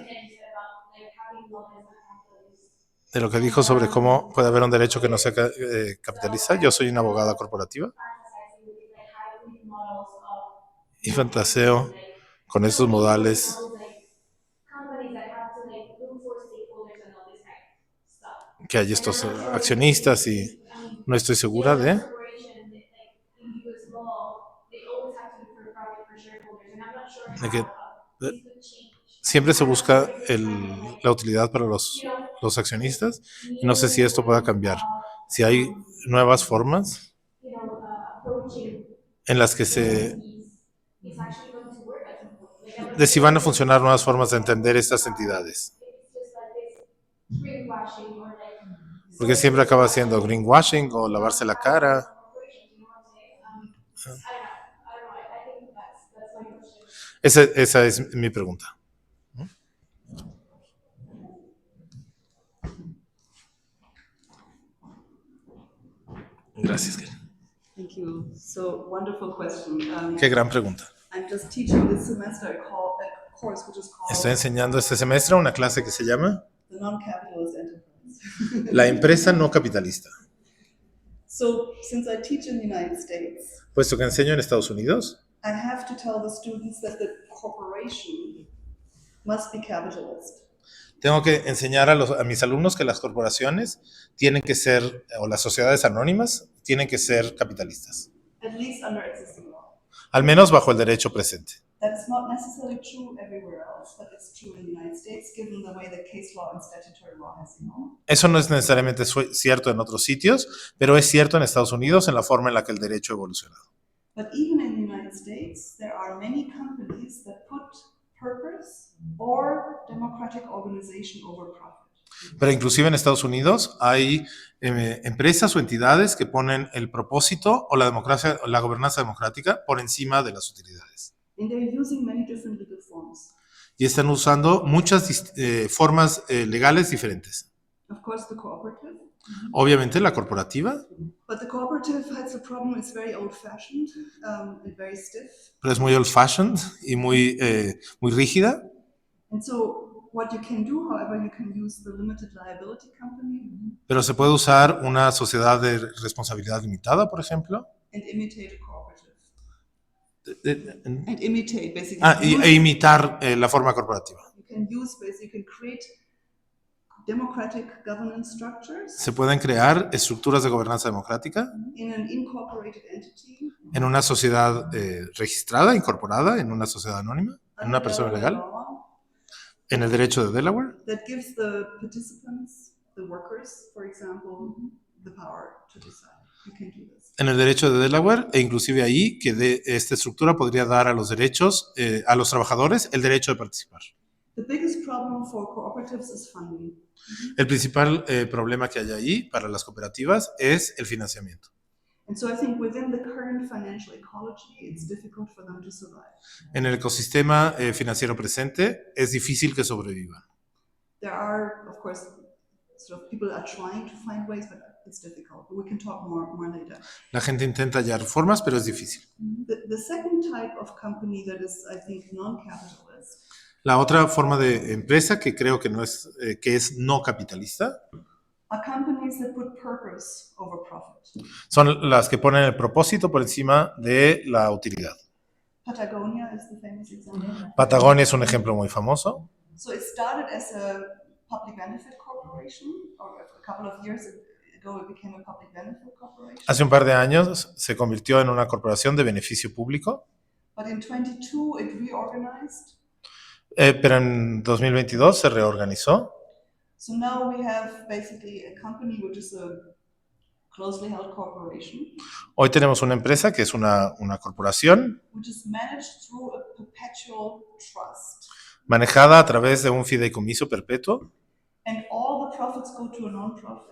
Speaker 1: de lo que dijo sobre cómo puede haber un derecho que no sea capitalista. Yo soy una abogada corporativa y fantaseo con estos modales que hay estos accionistas y no estoy segura de que siempre se busca la utilidad para los accionistas y no sé si esto pueda cambiar. Si hay nuevas formas en las que de si van a funcionar nuevas formas de entender estas entidades. Porque siempre acaba siendo greenwashing o lavarse la cara. Esa es mi pregunta. Gracias.
Speaker 3: Thank you. So, wonderful question.
Speaker 1: Qué gran pregunta.
Speaker 3: I'm just teaching this semester a course which is called
Speaker 1: Estoy enseñando este semestre una clase que se llama
Speaker 3: The Non-Capitalist Enterprise.
Speaker 1: La empresa no capitalista.
Speaker 3: So, since I teach in the United States,
Speaker 1: puesto que enseño en Estados Unidos,
Speaker 3: I have to tell the students that the corporation must be capitalist.
Speaker 1: tengo que enseñar a mis alumnos que las corporaciones tienen que ser, o las sociedades anónimas, tienen que ser capitalistas.
Speaker 3: At least under existing law.
Speaker 1: Al menos bajo el derecho presente.
Speaker 3: That's not necessarily true everywhere else, but it's true in the United States, given the way that case law and statutory law has evolved.
Speaker 1: Eso no es necesariamente cierto en otros sitios, pero es cierto en Estados Unidos en la forma en la que el derecho ha evolucionado.
Speaker 3: But even in the United States, there are many companies that put purpose or democratic organization over profit.
Speaker 1: Pero inclusive en Estados Unidos hay empresas o entidades que ponen el propósito o la democracia, o la gobernanza democrática por encima de las utilidades.
Speaker 3: And they're using many different legal forms.
Speaker 1: Y están usando muchas formas legales diferentes.
Speaker 3: Of course, the cooperative.
Speaker 1: Obviamente la corporativa,
Speaker 3: But the cooperative has a problem. It's very old-fashioned and very stiff.
Speaker 1: pero es muy old-fashioned y muy rígida.
Speaker 3: And so what you can do, however, you can use the limited liability company
Speaker 1: Pero se puede usar una sociedad de responsabilidad limitada, por ejemplo.
Speaker 3: and imitate a cooperative. And imitate, basically.
Speaker 1: E imitar la forma corporativa.
Speaker 3: You can use, basically, you can create democratic governance structures
Speaker 1: Se pueden crear estructuras de gobernanza democrática
Speaker 3: in an incorporated entity.
Speaker 1: en una sociedad registrada, incorporada, en una sociedad anónima, en una persona
Speaker 3: under
Speaker 1: legal,
Speaker 3: law
Speaker 1: en el derecho de Delaware,
Speaker 3: that gives the participants, the workers, for example, the power to decide. You can do this.
Speaker 1: en el derecho de Delaware, e inclusive ahí que esta estructura podría dar a los derechos, a los trabajadores, el derecho de participar.
Speaker 3: The biggest problem for cooperatives is funding.
Speaker 1: El principal problema que hay ahí para las cooperativas es el financiamiento.
Speaker 3: And so I think within the current financial ecology, it's difficult for them to survive.
Speaker 1: En el ecosistema financiero presente es difícil que sobrevivan.
Speaker 3: There are, of course, sort of people are trying to find ways, but it's difficult. We can talk more later.
Speaker 1: La gente intenta hallar formas, pero es difícil.
Speaker 3: The second type of company that is, I think, non-capitalist
Speaker 1: La otra forma de empresa que creo que no es que es no capitalista
Speaker 3: are companies that put purpose over profit.
Speaker 1: son las que ponen el propósito por encima de la utilidad.
Speaker 3: Patagonia is the famous example.
Speaker 1: Patagonia es un ejemplo muy famoso.
Speaker 3: So it started as a public benefit corporation, or a couple of years ago it became a public benefit corporation.
Speaker 1: Hace un par de años se convirtió en una corporación de beneficio público,
Speaker 3: But in 22 it reorganized.
Speaker 1: pero en 2022 se reorganizó.
Speaker 3: So now we have basically a company which is a closely held corporation,
Speaker 1: Hoy tenemos una empresa que es una corporación
Speaker 3: which is managed through a perpetual trust.
Speaker 1: manejada a través de un fideicomiso perpetuo
Speaker 3: And all the all profits go to a non-profit.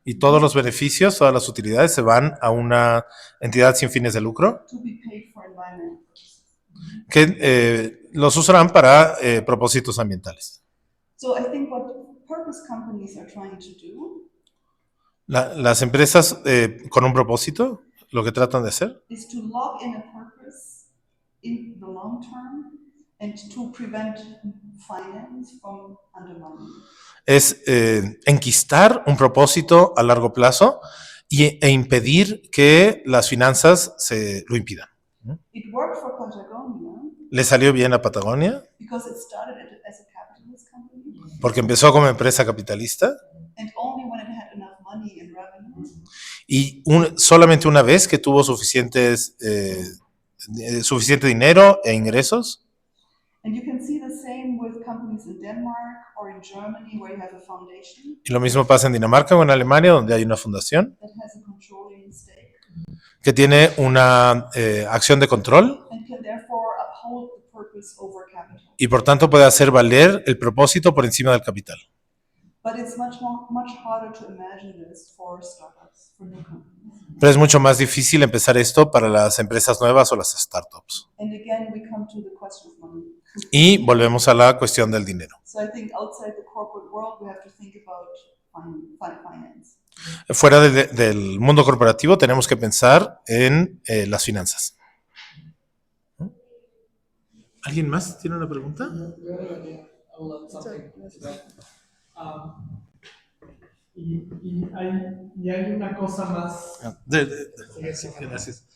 Speaker 1: Y todos los beneficios, todas las utilidades se van a una entidad sin fines de lucro
Speaker 3: To be paid for environmental purposes.
Speaker 1: que los usarán para propósitos ambientales.
Speaker 3: So I think what purpose companies are trying to do
Speaker 1: Las empresas con un propósito, lo que tratan de hacer
Speaker 3: is to lock in a purpose in the long term and to prevent finance from undermining.
Speaker 1: es enquistar un propósito a largo plazo e impedir que las finanzas lo impidan.
Speaker 3: It worked for Patagonia
Speaker 1: Le salió bien a Patagonia
Speaker 3: because it started as a capitalist company,
Speaker 1: porque empezó como empresa capitalista
Speaker 3: and only when it had enough money and revenue
Speaker 1: y solamente una vez que tuvo suficiente dinero e ingresos.
Speaker 3: And you can see the same with companies in Denmark or in Germany where you have a foundation
Speaker 1: Y lo mismo pasa en Dinamarca o en Alemania, donde hay una fundación
Speaker 3: that has a controlling stake
Speaker 1: que tiene una acción de control
Speaker 3: and can therefore uphold the purpose over capital.
Speaker 1: y por tanto puede hacer valer el propósito por encima del capital.
Speaker 3: But it's much harder to imagine this for startups, for new companies.
Speaker 1: Pero es mucho más difícil empezar esto para las empresas nuevas o las startups.
Speaker 3: And again, we come to the question of money.
Speaker 1: Y volvemos a la cuestión del dinero.
Speaker 3: So I think outside the corporate world, we have to think about finance.
Speaker 1: Fuera del mundo corporativo tenemos que pensar en las finanzas. ¿Alguien más tiene una pregunta?
Speaker 2: Y hay una cosa más.
Speaker 1: Gracias.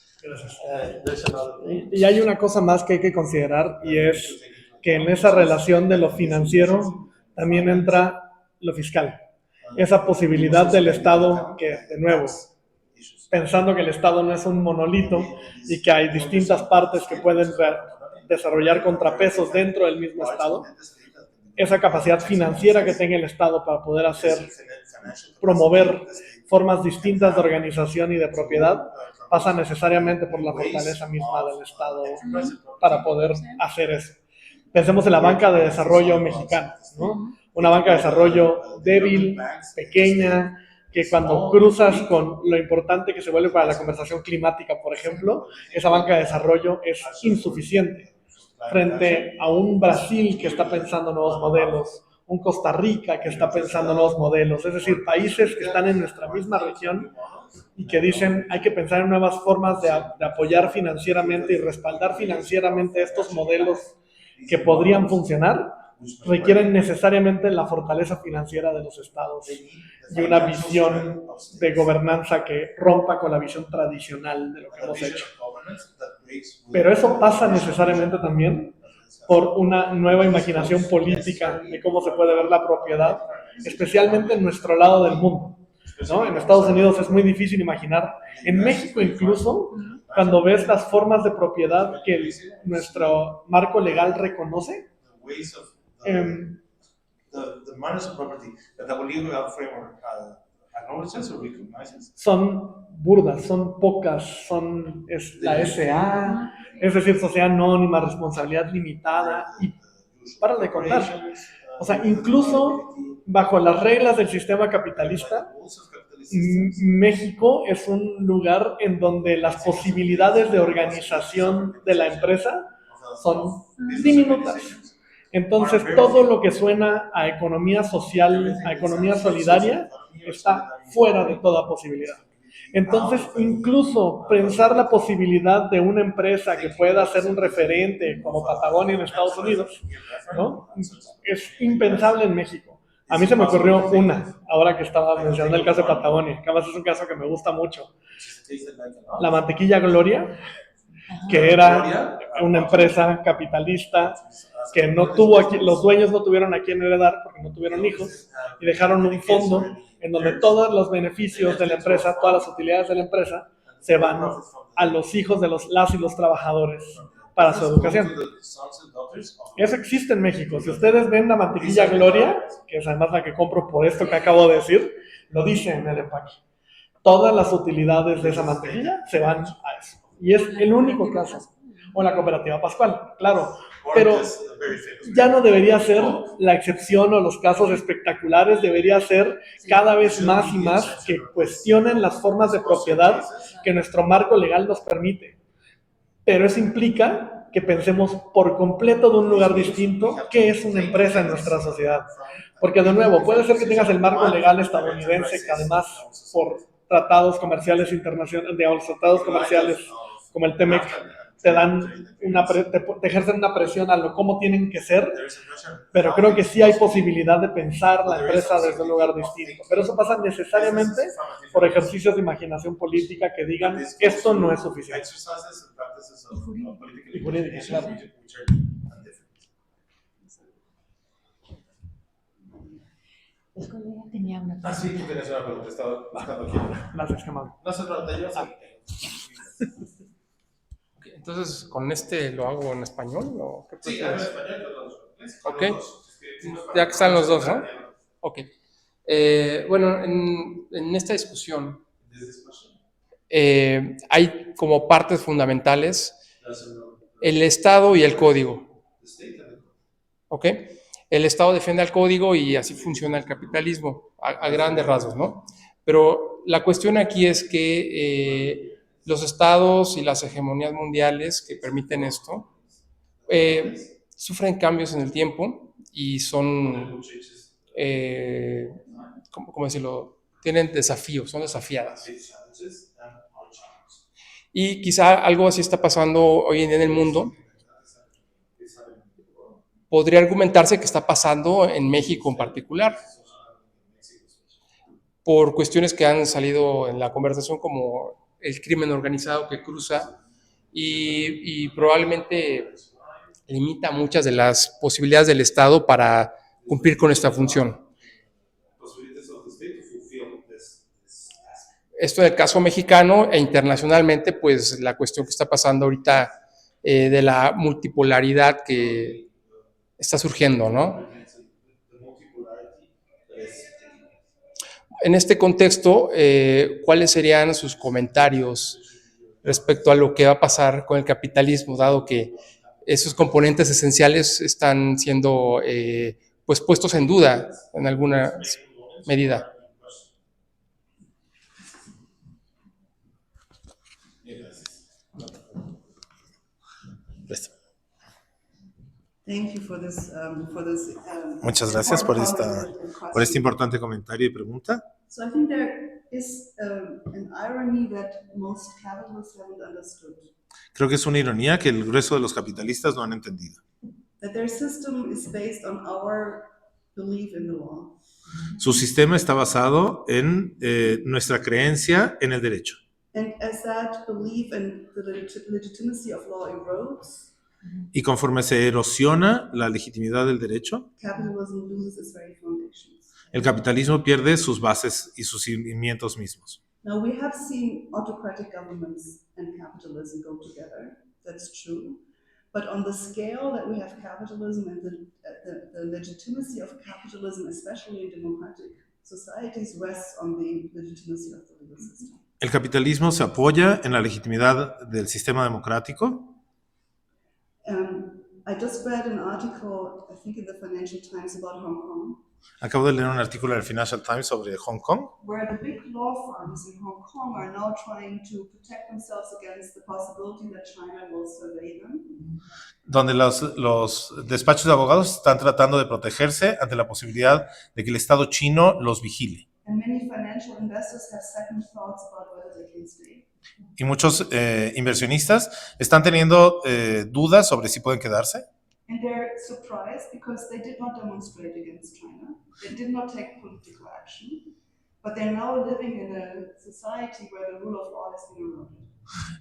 Speaker 2: Y hay una cosa más que hay que considerar, y es que en esa relación de lo financiero también entra lo fiscal. Esa posibilidad del Estado que, de nuevo, pensando que el Estado no es un monolito y que hay distintas partes que pueden desarrollar contrapesos dentro del mismo Estado, esa capacidad financiera que tenga el Estado para poder promover formas distintas de organización y de propiedad pasa necesariamente por la fortaleza misma del Estado para poder hacer eso. Pensemos en la banca de desarrollo mexicana, ¿no? Una banca de desarrollo débil, pequeña, que cuando cruzas con lo importante que se vuelve para la conversación climática, por ejemplo, esa banca de desarrollo es insuficiente frente a un Brasil que está pensando nuevos modelos, un Costa Rica que está pensando nuevos modelos, es decir, países que están en nuestra misma región y que dicen hay que pensar en nuevas formas de apoyar financieramente y respaldar financieramente estos modelos que podrían funcionar, requieren necesariamente la fortaleza financiera de los estados y una visión de gobernanza que rompa con la visión tradicional de lo que hemos hecho. Pero eso pasa necesariamente también por una nueva imaginación política de cómo se puede ver la propiedad, especialmente en nuestro lado del mundo, ¿no? En Estados Unidos es muy difícil imaginar, en México incluso, cuando ves las formas de propiedad que nuestro marco legal reconoce, son burdas, son pocas, es la SA, es decir, sociedad anónima, responsabilidad limitada, y para de contar. O sea, incluso bajo las reglas del sistema capitalista, México es un lugar en donde las posibilidades de organización de la empresa son diminutas. Entonces, todo lo que suena a economía social, a economía solidaria, está fuera de toda posibilidad. Entonces, incluso pensar la posibilidad de una empresa que pueda ser un referente como Patagonia en Estados Unidos, ¿no? Es impensable en México. A mí se me ocurrió ahora que estaba mencionando el caso de Patagonia, que además es un caso que me gusta mucho. La mantequilla Gloria, que era una empresa capitalista que no tuvo los dueños no tuvieron a quién heredar porque no tuvieron hijos y dejaron un fondo en donde todos los beneficios de la empresa, todas las utilidades de la empresa se van a los hijos de las y los trabajadores para su educación. Eso existe en México. Si ustedes ven la mantequilla Gloria, que es además la que compro por esto que acabo de decir, lo dice en el empaque. Todas las utilidades de esa mantequilla se van a eso. Y es el único caso. O la cooperativa Pascual. Claro, pero ya no debería ser la excepción o los casos espectaculares, debería ser cada vez más y más que cuestionen las formas de propiedad que nuestro marco legal nos permite. Pero eso implica que pensemos por completo de un lugar distinto qué es una empresa en nuestra sociedad. Porque de nuevo, puede ser que tengas el marco legal estadounidense, que además por tratados comerciales internacionales, digamos, tratados comerciales como el TEMEC, te ejercen una presión a lo cómo tienen que ser, pero creo que sí hay posibilidad de pensar la empresa desde un lugar distinto. Pero eso pasa necesariamente por ejercicios de imaginación política que digan esto no es suficiente. Y jurídica, claro.
Speaker 4: El colega tenía una pregunta.
Speaker 1: Sí, tú tienes una pregunta, estaba buscando aquí.
Speaker 2: Gracias, Kemal.
Speaker 1: No se trata yo.
Speaker 6: Okay, entonces, ¿con este lo hago en español? ¿O qué
Speaker 1: Sí,
Speaker 6: prefieres?
Speaker 1: hablo español, inglés.
Speaker 6: Ok, ya que están los dos, ¿no? Ok. Bueno, en esta discusión hay como partes fundamentales el Estado y el código. ¿Ok? El Estado defiende al código y así funciona el capitalismo, a grandes rasgos, ¿no? Pero la cuestión aquí es que los estados y las hegemonías mundiales que permiten esto sufren cambios en el tiempo y son, ¿cómo decirlo? Tienen desafíos, son desafiadas. Y quizá algo así está pasando hoy en día en el mundo. Podría argumentarse que está pasando en México en particular, por cuestiones que han salido en la conversación como el crimen organizado que cruza y probablemente limita muchas de las posibilidades del Estado para cumplir con esta función. Esto en el caso mexicano e internacionalmente, pues la cuestión que está pasando ahorita de la multipolaridad que está surgiendo, ¿no? En este contexto, ¿cuáles serían sus comentarios respecto a lo que va a pasar con el capitalismo, dado que esos componentes esenciales están siendo pues puestos en duda en alguna medida?
Speaker 1: Muchas gracias por este importante comentario y pregunta.
Speaker 3: So I think there is an irony that most capitalists haven't understood.
Speaker 1: Creo que es una ironía que el grueso de los capitalistas no han entendido.
Speaker 3: That their system is based on our belief in the law.
Speaker 1: Su sistema está basado en nuestra creencia en el derecho.
Speaker 3: And as that belief in the legitimacy of law erodes,
Speaker 1: Y conforme se erosiona la legitimidad del derecho,
Speaker 3: capitalism loses its very foundations.
Speaker 1: el capitalismo pierde sus bases y sus cimientos mismos.
Speaker 3: Now we have seen autocratic governments and capitalism go together. That's true. But on the scale that we have capitalism and the legitimacy of capitalism, especially in democratic societies, rests on the legitimacy of the legal system.
Speaker 1: El capitalismo se apoya en la legitimidad del sistema democrático.
Speaker 3: I just read an article, I think in the Financial Times, about Hong Kong.
Speaker 1: Acabo de leer un artículo en el Financial Times sobre Hong Kong,
Speaker 3: where the big law firms in Hong Kong are now trying to protect themselves against the possibility that China will survey them.
Speaker 1: donde los despachos de abogados están tratando de protegerse ante la posibilidad de que el Estado chino los vigile.
Speaker 3: And many financial investors have second thoughts about whether they can stay.
Speaker 1: Y muchos inversionistas están teniendo dudas sobre si pueden quedarse.
Speaker 3: And they're surprised because they did not demonstrate against China. They did not take political action. But they're now living in a society where the rule of law has been eroded.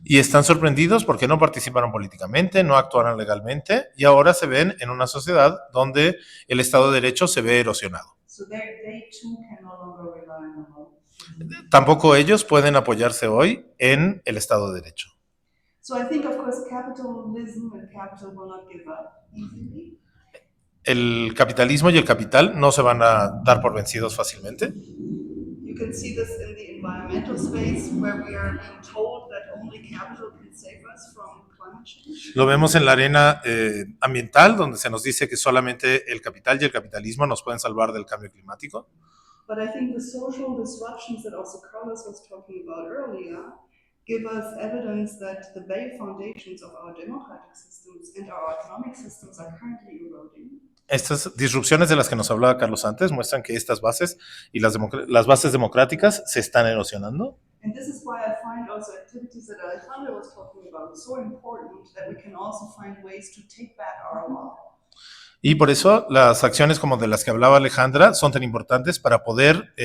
Speaker 1: Y están sorprendidos porque no participaron políticamente, no actuaron legalmente y ahora se ven en una sociedad donde el Estado de Derecho se ve erosionado.
Speaker 3: So they too can no longer rely on the law.
Speaker 1: Tampoco ellos pueden apoyarse hoy en el Estado de Derecho.
Speaker 3: So I think, of course, capitalism and capital will not give up easily.
Speaker 1: El capitalismo y el capital no se van a dar por vencidos fácilmente.
Speaker 3: You can see this in the environmental space where we are being told that only capital can save us from climate change.
Speaker 1: Lo vemos en la arena ambiental, donde se nos dice que solamente el capital y el capitalismo nos pueden salvar del cambio climático.
Speaker 3: But I think the social disruptions that also Carlos was talking about earlier give us evidence that the very foundations of our democratic systems and our economic systems are currently eroding.
Speaker 1: Estas disrupciones de las que nos hablaba Carlos antes muestran que estas bases y las bases democráticas se están erosionando.
Speaker 3: And this is why I find also activities that Alejandro was talking about so important that we can also find ways to take back our law.
Speaker 1: Y por eso las acciones como de las que hablaba Alejandra son tan importantes para poder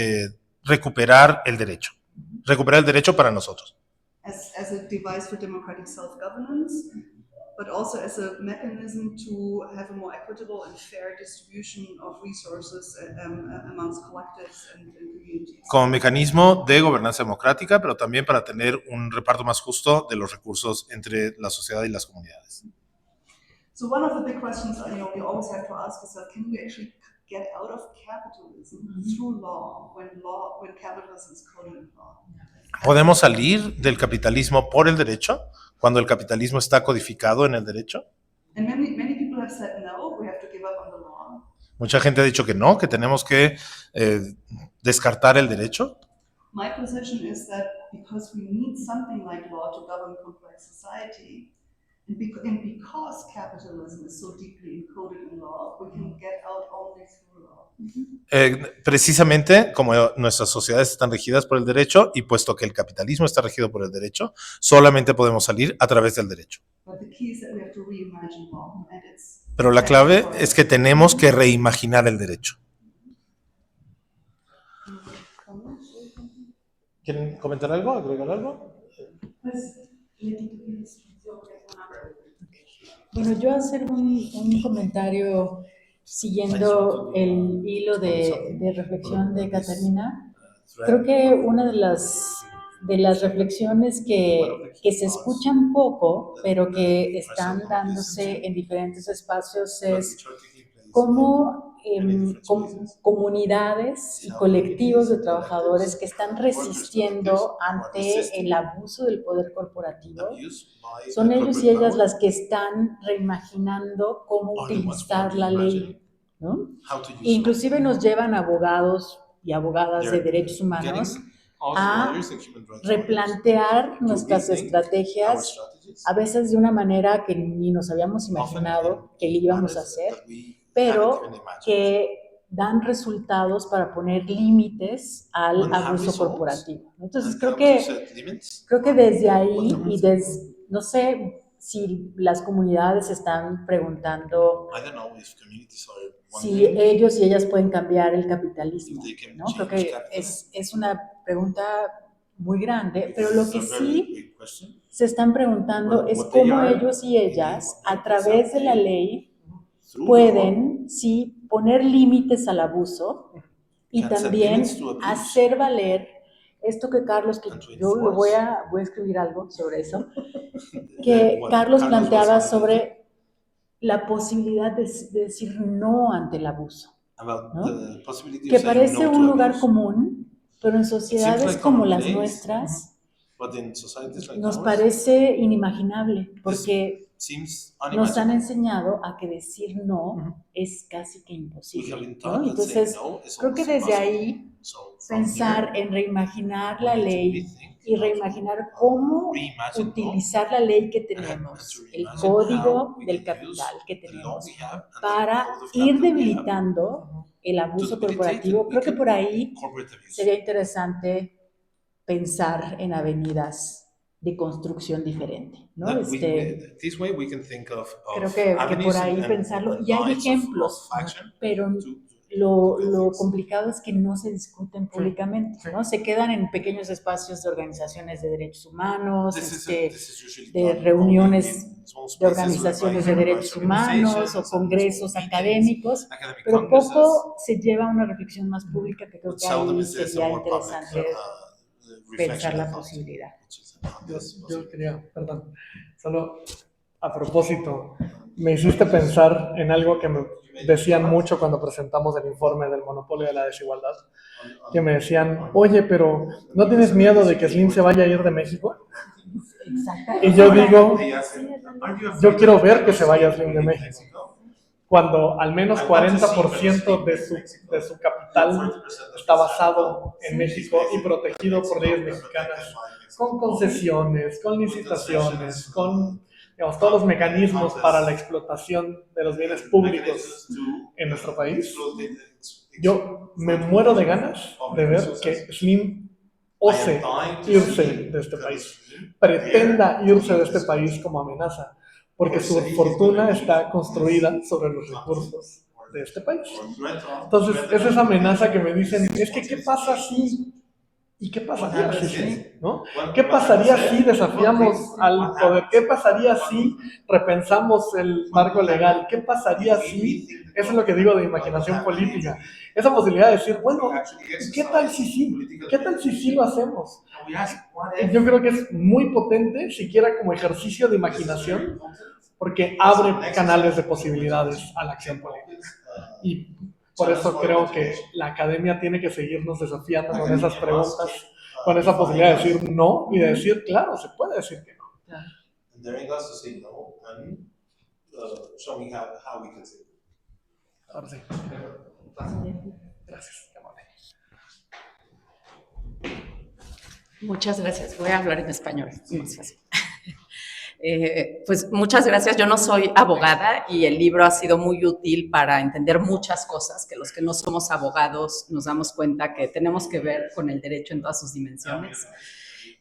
Speaker 1: recuperar el derecho para nosotros.
Speaker 3: As a device for democratic self-governance, but also as a mechanism to have a more equitable and fair distribution of resources amongst collectives and communities.
Speaker 1: Como mecanismo de gobernanza democrática, pero también para tener un reparto más justo de los recursos entre la sociedad y las comunidades.
Speaker 3: So one of the big questions, we always have to ask ourselves: can we actually get out of capitalism through law when capitalism is coded in law?
Speaker 1: ¿Podemos salir del capitalismo por el derecho cuando el capitalismo está codificado en el derecho?
Speaker 3: And many people have said no, we have to give up on the law.
Speaker 1: Mucha gente ha dicho que no, que tenemos que descartar el derecho.
Speaker 3: My position is that because we need something like law to govern complex society, and because capitalism is so deeply encoded in law, we can get out only through law.
Speaker 1: Precisamente como nuestras sociedades están regidas por el derecho y puesto que el capitalismo está regido por el derecho, solamente podemos salir a través del derecho.
Speaker 3: But the key is that we have to reimagine law, and it's
Speaker 1: Pero la clave es que tenemos que reimaginar el derecho. ¿Quieren comentar algo? ¿Agregar algo?
Speaker 4: Bueno, yo hacer un comentario siguiendo el hilo de reflexión de Catarina. Creo que una de las reflexiones que se escuchan poco, pero que están dándose en diferentes espacios es cómo comunidades y colectivos de trabajadores que están resistiendo ante el abuso del poder corporativo, son ellos y ellas las que están reimaginando cómo utilizar la ley, ¿no? Inclusive nos llevan abogados y abogadas de derechos humanos a replantear nuestras estrategias, a veces de una manera que ni nos habíamos imaginado que íbamos a hacer, pero que dan resultados para poner límites al abuso corporativo. Entonces creo que desde ahí y no sé si las comunidades están preguntando si ellos y ellas pueden cambiar el capitalismo, ¿no? Creo que es una pregunta muy grande, pero lo que sí se están preguntando es cómo ellos y ellas, a través de la ley, pueden, sí, poner límites al abuso y también hacer valer esto que Carlos, que yo voy a escribir algo sobre eso, que Carlos planteaba sobre la posibilidad de decir no ante el abuso, ¿no? Que parece un lugar común, pero en sociedades como las nuestras nos parece inimaginable, porque nos han enseñado a que decir no es casi que imposible, ¿no? Entonces, creo que desde ahí pensar en reimaginar la ley y reimaginar cómo utilizar la ley que tenemos, el código del capital que tenemos, para ir debilitando el abuso corporativo. Creo que por ahí sería interesante pensar en avenidas de construcción diferente, ¿no? Creo que por ahí pensarlo, y hay ejemplos, pero lo complicado es que no se discuten públicamente, ¿no? Se quedan en pequeños espacios de organizaciones de derechos humanos, de reuniones de organizaciones de derechos humanos o congresos académicos, pero poco se lleva a una reflexión más pública que creo que ahí sería interesante pensar la posibilidad.
Speaker 2: Yo quería, perdón, solo a propósito, me hiciste pensar en algo que me decían mucho cuando presentamos el informe del monopolio de la desigualdad, que me decían, oye, pero ¿no tienes miedo de que Slim se vaya a ir de México?
Speaker 4: Exacto.
Speaker 2: Y yo digo, yo quiero ver que se vaya Slim de México, cuando al menos 40% de su capital está basado en México y protegido por leyes mexicanas, con concesiones, con licitaciones, con, digamos, todos los mecanismos para la explotación de los bienes públicos en nuestro país. Yo me muero de ganas de ver que Slim ose irse de este país, pretenda irse de este país como amenaza, porque su fortuna está construida sobre los recursos de este país. Entonces, es esa amenaza que me dicen, es que ¿qué pasa si? ¿Y qué pasaría si sí? ¿No? ¿Qué pasaría si desafiamos al poder? ¿Qué pasaría si repensamos el marco legal? ¿Qué pasaría si? Eso es lo que digo de imaginación política. Esa posibilidad de decir, bueno, ¿qué tal si sí? ¿Qué tal si sí lo hacemos? Yo creo que es muy potente, siquiera como ejercicio de imaginación, porque abre canales de posibilidades a la acción política. Y por eso creo que la academia tiene que seguirnos desafiando con esas preguntas, con esa posibilidad de decir no y de decir, claro, se puede decir que no. Ahora sí. Gracias.
Speaker 7: Muchas gracias. Voy a hablar en español. Pues muchas gracias. Yo no soy abogada y el libro ha sido muy útil para entender muchas cosas que los que no somos abogados nos damos cuenta que tenemos que ver con el derecho en todas sus dimensiones.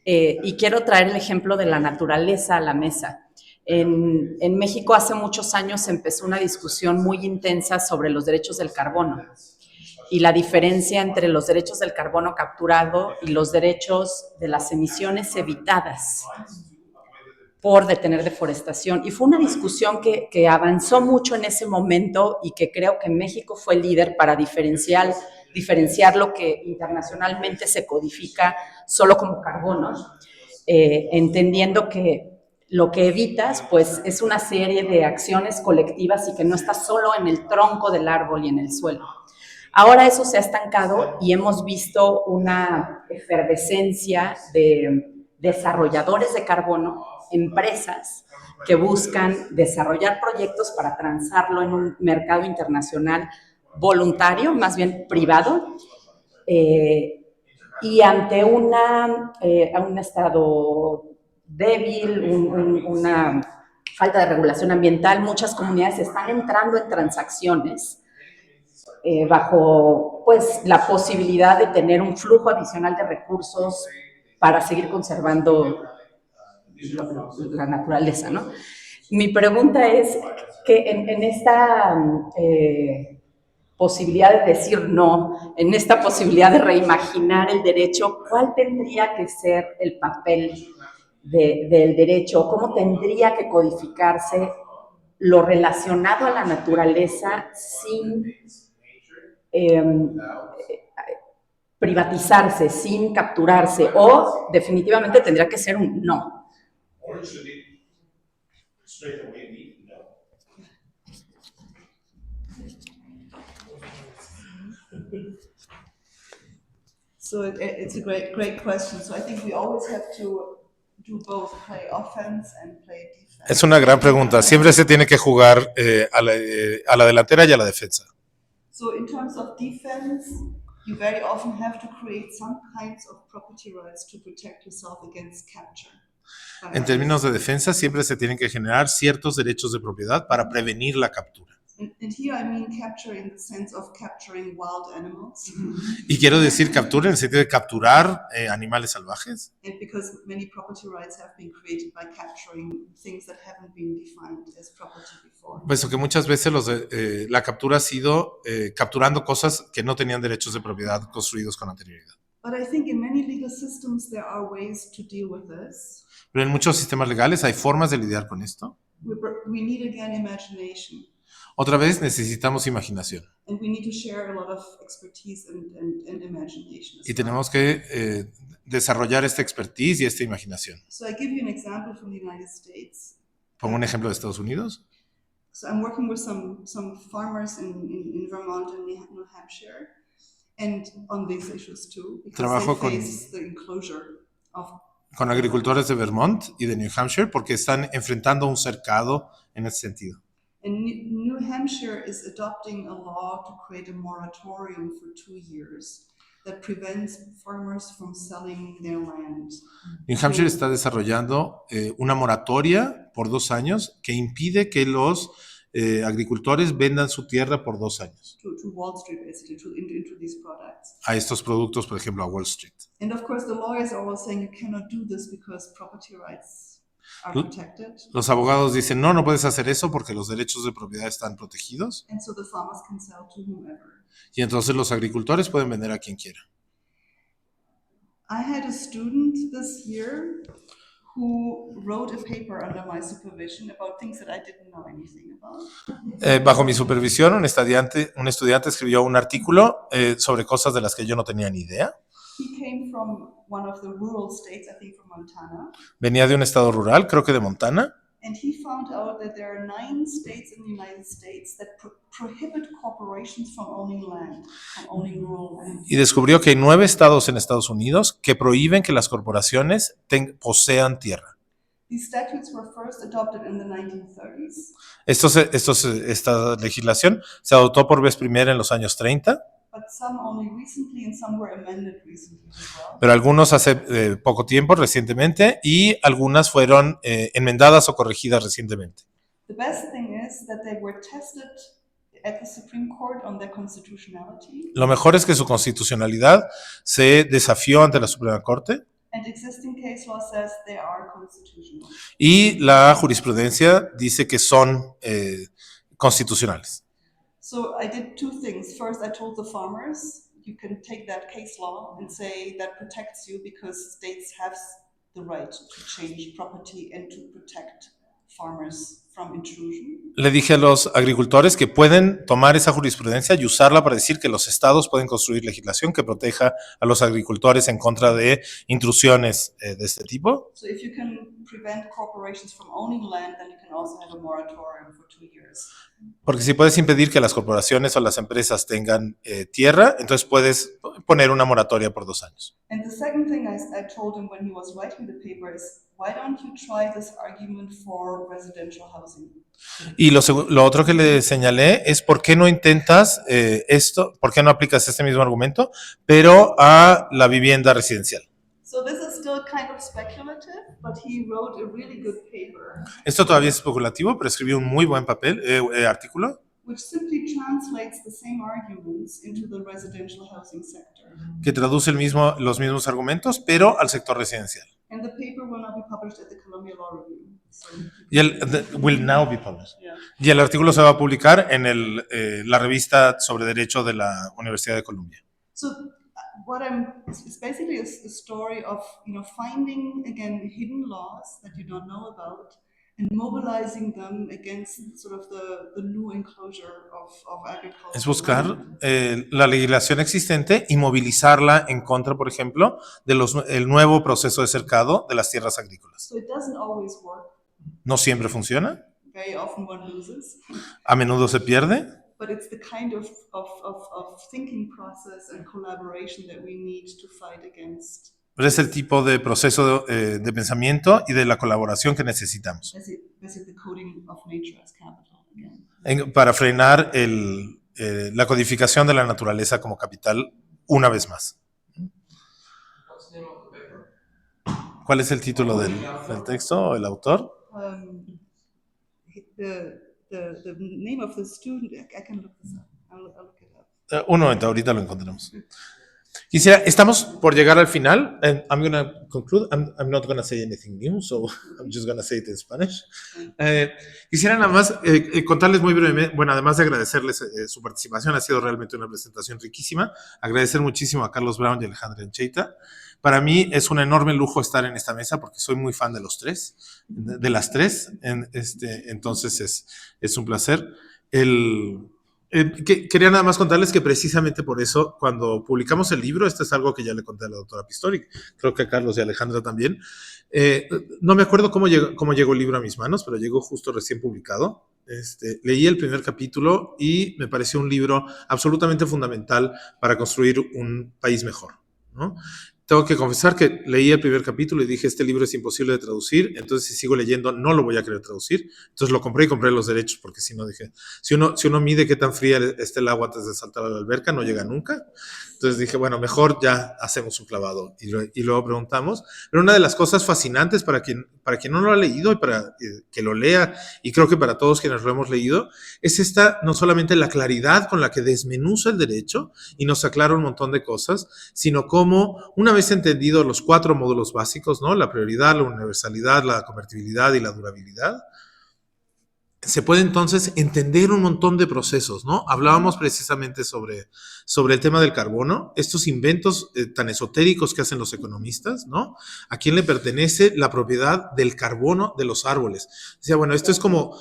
Speaker 7: Y quiero traer el ejemplo de la naturaleza a la mesa. En México hace muchos años empezó una discusión muy intensa sobre los derechos del carbono y la diferencia entre los derechos del carbono capturado y los derechos de las emisiones evitadas por detener deforestación. Y fue una discusión que avanzó mucho en ese momento y que creo que México fue el líder para diferenciar lo que internacionalmente se codifica solo como carbono, entendiendo que lo que evitas, pues, es una serie de acciones colectivas y que no está solo en el tronco del árbol y en el suelo. Ahora eso se ha estancado y hemos visto una efervescencia de desarrolladores de carbono, empresas que buscan desarrollar proyectos para transarlo en un mercado internacional voluntario, más bien privado, y ante un estado débil, una falta de regulación ambiental, muchas comunidades están entrando en transacciones bajo, pues, la posibilidad de tener un flujo adicional de recursos para seguir conservando la naturaleza, ¿no? Mi pregunta es que en esta posibilidad de decir no, en esta posibilidad de reimaginar el derecho, ¿cuál tendría que ser el papel del derecho? ¿Cómo tendría que codificarse lo relacionado a la naturaleza sin privatizarse, sin capturarse, o definitivamente tendría que ser un no?
Speaker 3: So it's a great question. So I think we always have to do both, play offense and play defense.
Speaker 1: Es una gran pregunta. Siempre se tiene que jugar a la delantera y a la defensa.
Speaker 3: So in terms of defense, you very often have to create some kinds of property rights to protect yourself against capture.
Speaker 1: En términos de defensa, siempre se tienen que generar ciertos derechos de propiedad para prevenir la captura.
Speaker 3: And here I mean capture in the sense of capturing wild animals.
Speaker 1: Y quiero decir captura en el sentido de capturar animales salvajes.
Speaker 3: And because many property rights have been created by capturing things that haven't been defined as property before.
Speaker 1: Puesto que muchas veces la captura ha sido capturando cosas que no tenían derechos de propiedad construidos con anterioridad.
Speaker 3: But I think in many legal systems there are ways to deal with this.
Speaker 1: Pero en muchos sistemas legales hay formas de lidiar con esto.
Speaker 3: We need again imagination.
Speaker 1: Otra vez necesitamos imaginación.
Speaker 3: And we need to share a lot of expertise and imagination.
Speaker 1: Y tenemos que desarrollar esta expertise y esta imaginación.
Speaker 3: So I give you an example from the United States.
Speaker 1: Pongo un ejemplo de Estados Unidos.
Speaker 3: So I'm working with some farmers in Vermont and New Hampshire, and on these issues too, because
Speaker 1: Trabajo
Speaker 3: they face the enclosure of
Speaker 1: con agricultores de Vermont y de New Hampshire porque están enfrentando un cercado en ese sentido.
Speaker 3: And New Hampshire is adopting a law to create a moratorium for 2 years that prevents farmers from selling their land.
Speaker 1: New Hampshire está desarrollando una moratoria por 2 años que impide que los agricultores vendan su tierra por 2 años.
Speaker 3: To Wall Street, basically, into these products.
Speaker 1: A estos productos, por ejemplo, a Wall Street.
Speaker 3: And of course, the lawyers are all saying you cannot do this because property rights are protected.
Speaker 1: Los abogados dicen, no puedes hacer eso porque los derechos de propiedad están protegidos.
Speaker 3: And so the farmers can sell to whomever.
Speaker 1: Y entonces los agricultores pueden vender a quien quiera.
Speaker 3: I had a student this year who wrote a paper under my supervision about things that I didn't know anything about.
Speaker 1: Bajo mi supervisión, un estudiante escribió un artículo sobre cosas de las que yo no tenía ni idea.
Speaker 3: He came from one of the rural states, I think from Montana.
Speaker 1: Venía de un estado rural, creo que de Montana.
Speaker 3: And he found out that there are 9 states in the United States that prohibit corporations from owning land, from owning rural land.
Speaker 1: Y descubrió que hay 9 estados en Estados Unidos que prohíben que las corporaciones posean tierra.
Speaker 3: These statutes were first adopted in the 1930s.
Speaker 1: Esta legislación se adoptó por vez primera en los años 30.
Speaker 3: But some only recently and some were amended recently as well.
Speaker 1: Pero algunos hace poco tiempo, recientemente, y algunas fueron enmendadas o corregidas recientemente.
Speaker 3: The best thing is that they were tested at the Supreme Court on their constitutionality.
Speaker 1: Lo mejor es que su constitucionalidad se desafió ante la Suprema Corte
Speaker 3: And existing case law says they are constitutional.
Speaker 1: y la jurisprudencia dice que son constitucionales.
Speaker 3: So I did 2 things. First, I told the farmers, you can take that case law and say that protects you because states have the right to change property and to protect farmers from intrusion.
Speaker 1: Le dije a los agricultores que pueden tomar esa jurisprudencia y usarla para decir que los estados pueden construir legislación que proteja a los agricultores en contra de intrusiones de este tipo.
Speaker 3: So if you can prevent corporations from owning land, then you can also have a moratorium for 2 years.
Speaker 1: Porque si puedes impedir que las corporaciones o las empresas tengan tierra, entonces puedes poner una moratoria por 2 años.
Speaker 3: And the second thing I told him when he was writing the paper is, why don't you try this argument for residential housing?
Speaker 1: Y lo otro que le señalé es por qué no intentas por qué no aplicas este mismo argumento, pero a la vivienda residencial.
Speaker 3: So this is still kind of speculative, but he wrote a really good paper.
Speaker 1: Esto todavía es especulativo, pero escribió un muy buen artículo.
Speaker 3: Which simply translates the same arguments into the residential housing sector.
Speaker 1: Que traduce los mismos argumentos, pero al sector residencial.
Speaker 3: And the paper will now be published at the Columbia Law Review. So,
Speaker 1: Will now be published.
Speaker 3: yeah.
Speaker 1: Y el artículo se va a publicar en la revista sobre derecho de la Universidad de Columbia.
Speaker 3: So it's basically a story of, finding again hidden laws that you don't know about and mobilizing them against sort of the new enclosure of agriculture.
Speaker 1: Es buscar la legislación existente y movilizarla en contra, por ejemplo, el nuevo proceso de cercado de las tierras agrícolas.
Speaker 3: So it doesn't always work.
Speaker 1: No siempre funciona,
Speaker 3: Very often one loses.
Speaker 1: a menudo se pierde,
Speaker 3: But it's the kind of thinking process and collaboration that we need to fight against.
Speaker 1: pero es el tipo de proceso de pensamiento y de la colaboración que necesitamos
Speaker 3: Basically the coding of nature as capital again.
Speaker 1: para frenar la codificación de la naturaleza como capital una vez más. ¿Cuál es el título del texto o el autor?
Speaker 3: The name of the student, I can look this up. I'll look it up.
Speaker 1: Un momento, ahorita lo encontramos. Estamos por llegar al final. And I'm going to conclude. I'm not going to say anything new, so I'm just going to say it in Spanish. Quisiera nada más contarles muy brevemente, bueno, además de agradecerles su participación, ha sido realmente una presentación riquísima. Agradecer muchísimo a Carlos Brown y Alejandra Ancheita. Para mí es un enorme lujo estar en esta mesa porque soy muy fan de los tres, de las tres. Entonces es un placer. Quería nada más contarles que precisamente por eso, cuando publicamos el libro, esto es algo que ya le conté a la doctora Pistori, creo que a Carlos y a Alejandra también, no me acuerdo cómo llegó el libro a mis manos, pero llegó justo recién publicado. Leí el primer capítulo y me pareció un libro absolutamente fundamental para construir un país mejor, ¿no? tengo que confesar que leí el primer capítulo y dije, este libro es imposible de traducir, entonces si sigo leyendo no lo voy a querer traducir. Entonces lo compré y compré los derechos, porque si no dije, si uno mide qué tan fría está el agua antes de saltar a la alberca, no llega nunca. Entonces dije, bueno, mejor ya hacemos un clavado y luego preguntamos. Pero una de las cosas fascinantes para quien no lo ha leído y para que lo lea, y creo que para todos quienes lo hemos leído, es esta, no solamente la claridad con la que desmenuza el derecho y nos aclara un montón de cosas, sino cómo, una vez entendido los 4 módulos básicos, ¿no? La prioridad, la universalidad, la convertibilidad y la durabilidad, se puede entonces entender un montón de procesos, ¿no? Hablábamos precisamente sobre el tema del carbono, estos inventos tan esotéricos que hacen los economistas, ¿no? ¿A quién le pertenece la propiedad del carbono de los árboles? O sea, bueno, esto es como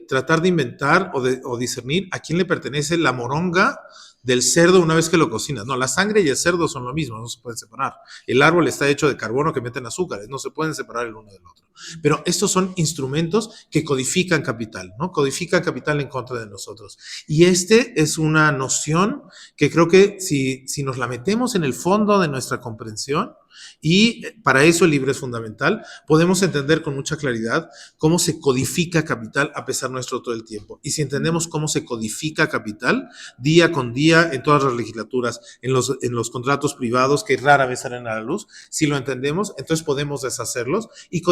Speaker 1: tratar de inventar o discernir a quién le pertenece la moronga del cerdo una vez que lo cocinas. No, la sangre y el cerdo son lo mismo, no se pueden separar. El árbol está hecho de carbono que meten azúcares, no se pueden separar el uno del otro. Pero estos son instrumentos que codifican capital, ¿no? Codifican capital en contra de nosotros. Y es una noción que creo que si nos la metemos en el fondo de nuestra comprensión, y para eso el libro es fundamental, podemos entender con mucha claridad cómo se codifica capital a pesar nuestro todo el tiempo. Y si entendemos cómo se codifica capital día con día en todas las legislaturas, en los contratos privados que rara vez salen a la luz, si lo entendemos, entonces podemos deshacerlos y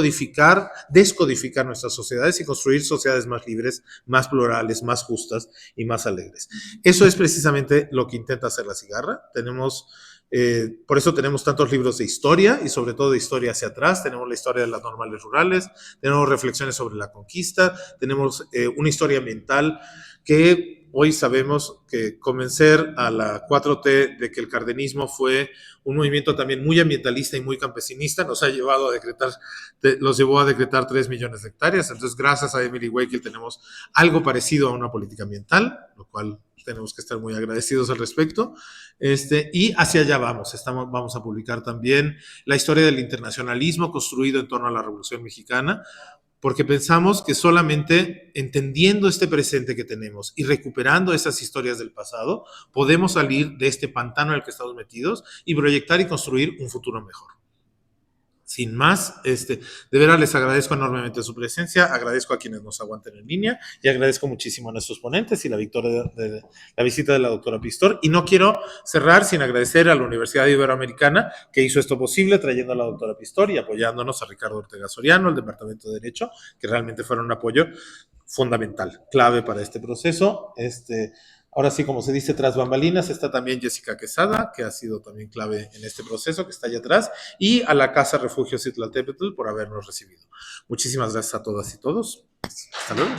Speaker 1: descodificar nuestras sociedades y construir sociedades más libres, más plurales, más justas y más alegres. Eso es precisamente lo que intenta hacer La Cigarra. Por eso tenemos tantos libros de historia y sobre todo de historia hacia atrás. Tenemos la historia de las normales rurales, tenemos reflexiones sobre la conquista, tenemos una historia ambiental que hoy sabemos que convencer a la 4T de que el cardenismo fue un movimiento también muy ambientalista y muy campesinista los llevó a decretar 3 millones de hectáreas. Entonces, gracias a Emily Wakefield tenemos algo parecido a una política ambiental, lo cual tenemos que estar muy agradecidos al respecto. Y hacia allá vamos a publicar también la historia del internacionalismo construido en torno a la Revolución Mexicana, porque pensamos que solamente entendiendo este presente que tenemos y recuperando esas historias del pasado, podemos salir de este pantano en el que estamos metidos y proyectar y construir un futuro mejor. Sin más, de veras les agradezco enormemente su presencia, agradezco a quienes nos aguanten en línea y agradezco muchísimo a nuestros ponentes y la visita de la doctora Pistor. Y no quiero cerrar sin agradecer a la Universidad Iberoamericana que hizo esto posible, trayendo a la doctora Pistor y apoyándonos a Ricardo Ortega Soriano, el Departamento de Derecho, que realmente fueron un apoyo fundamental, clave para este proceso. Ahora sí, como se dice, tras bambalinas, está también Jessica Quesada, que ha sido también clave en este proceso, que está allá atrás, y a la Casa Refugio Citlaltépetl por habernos recibido. Muchísimas gracias a todas y todos. Hasta luego.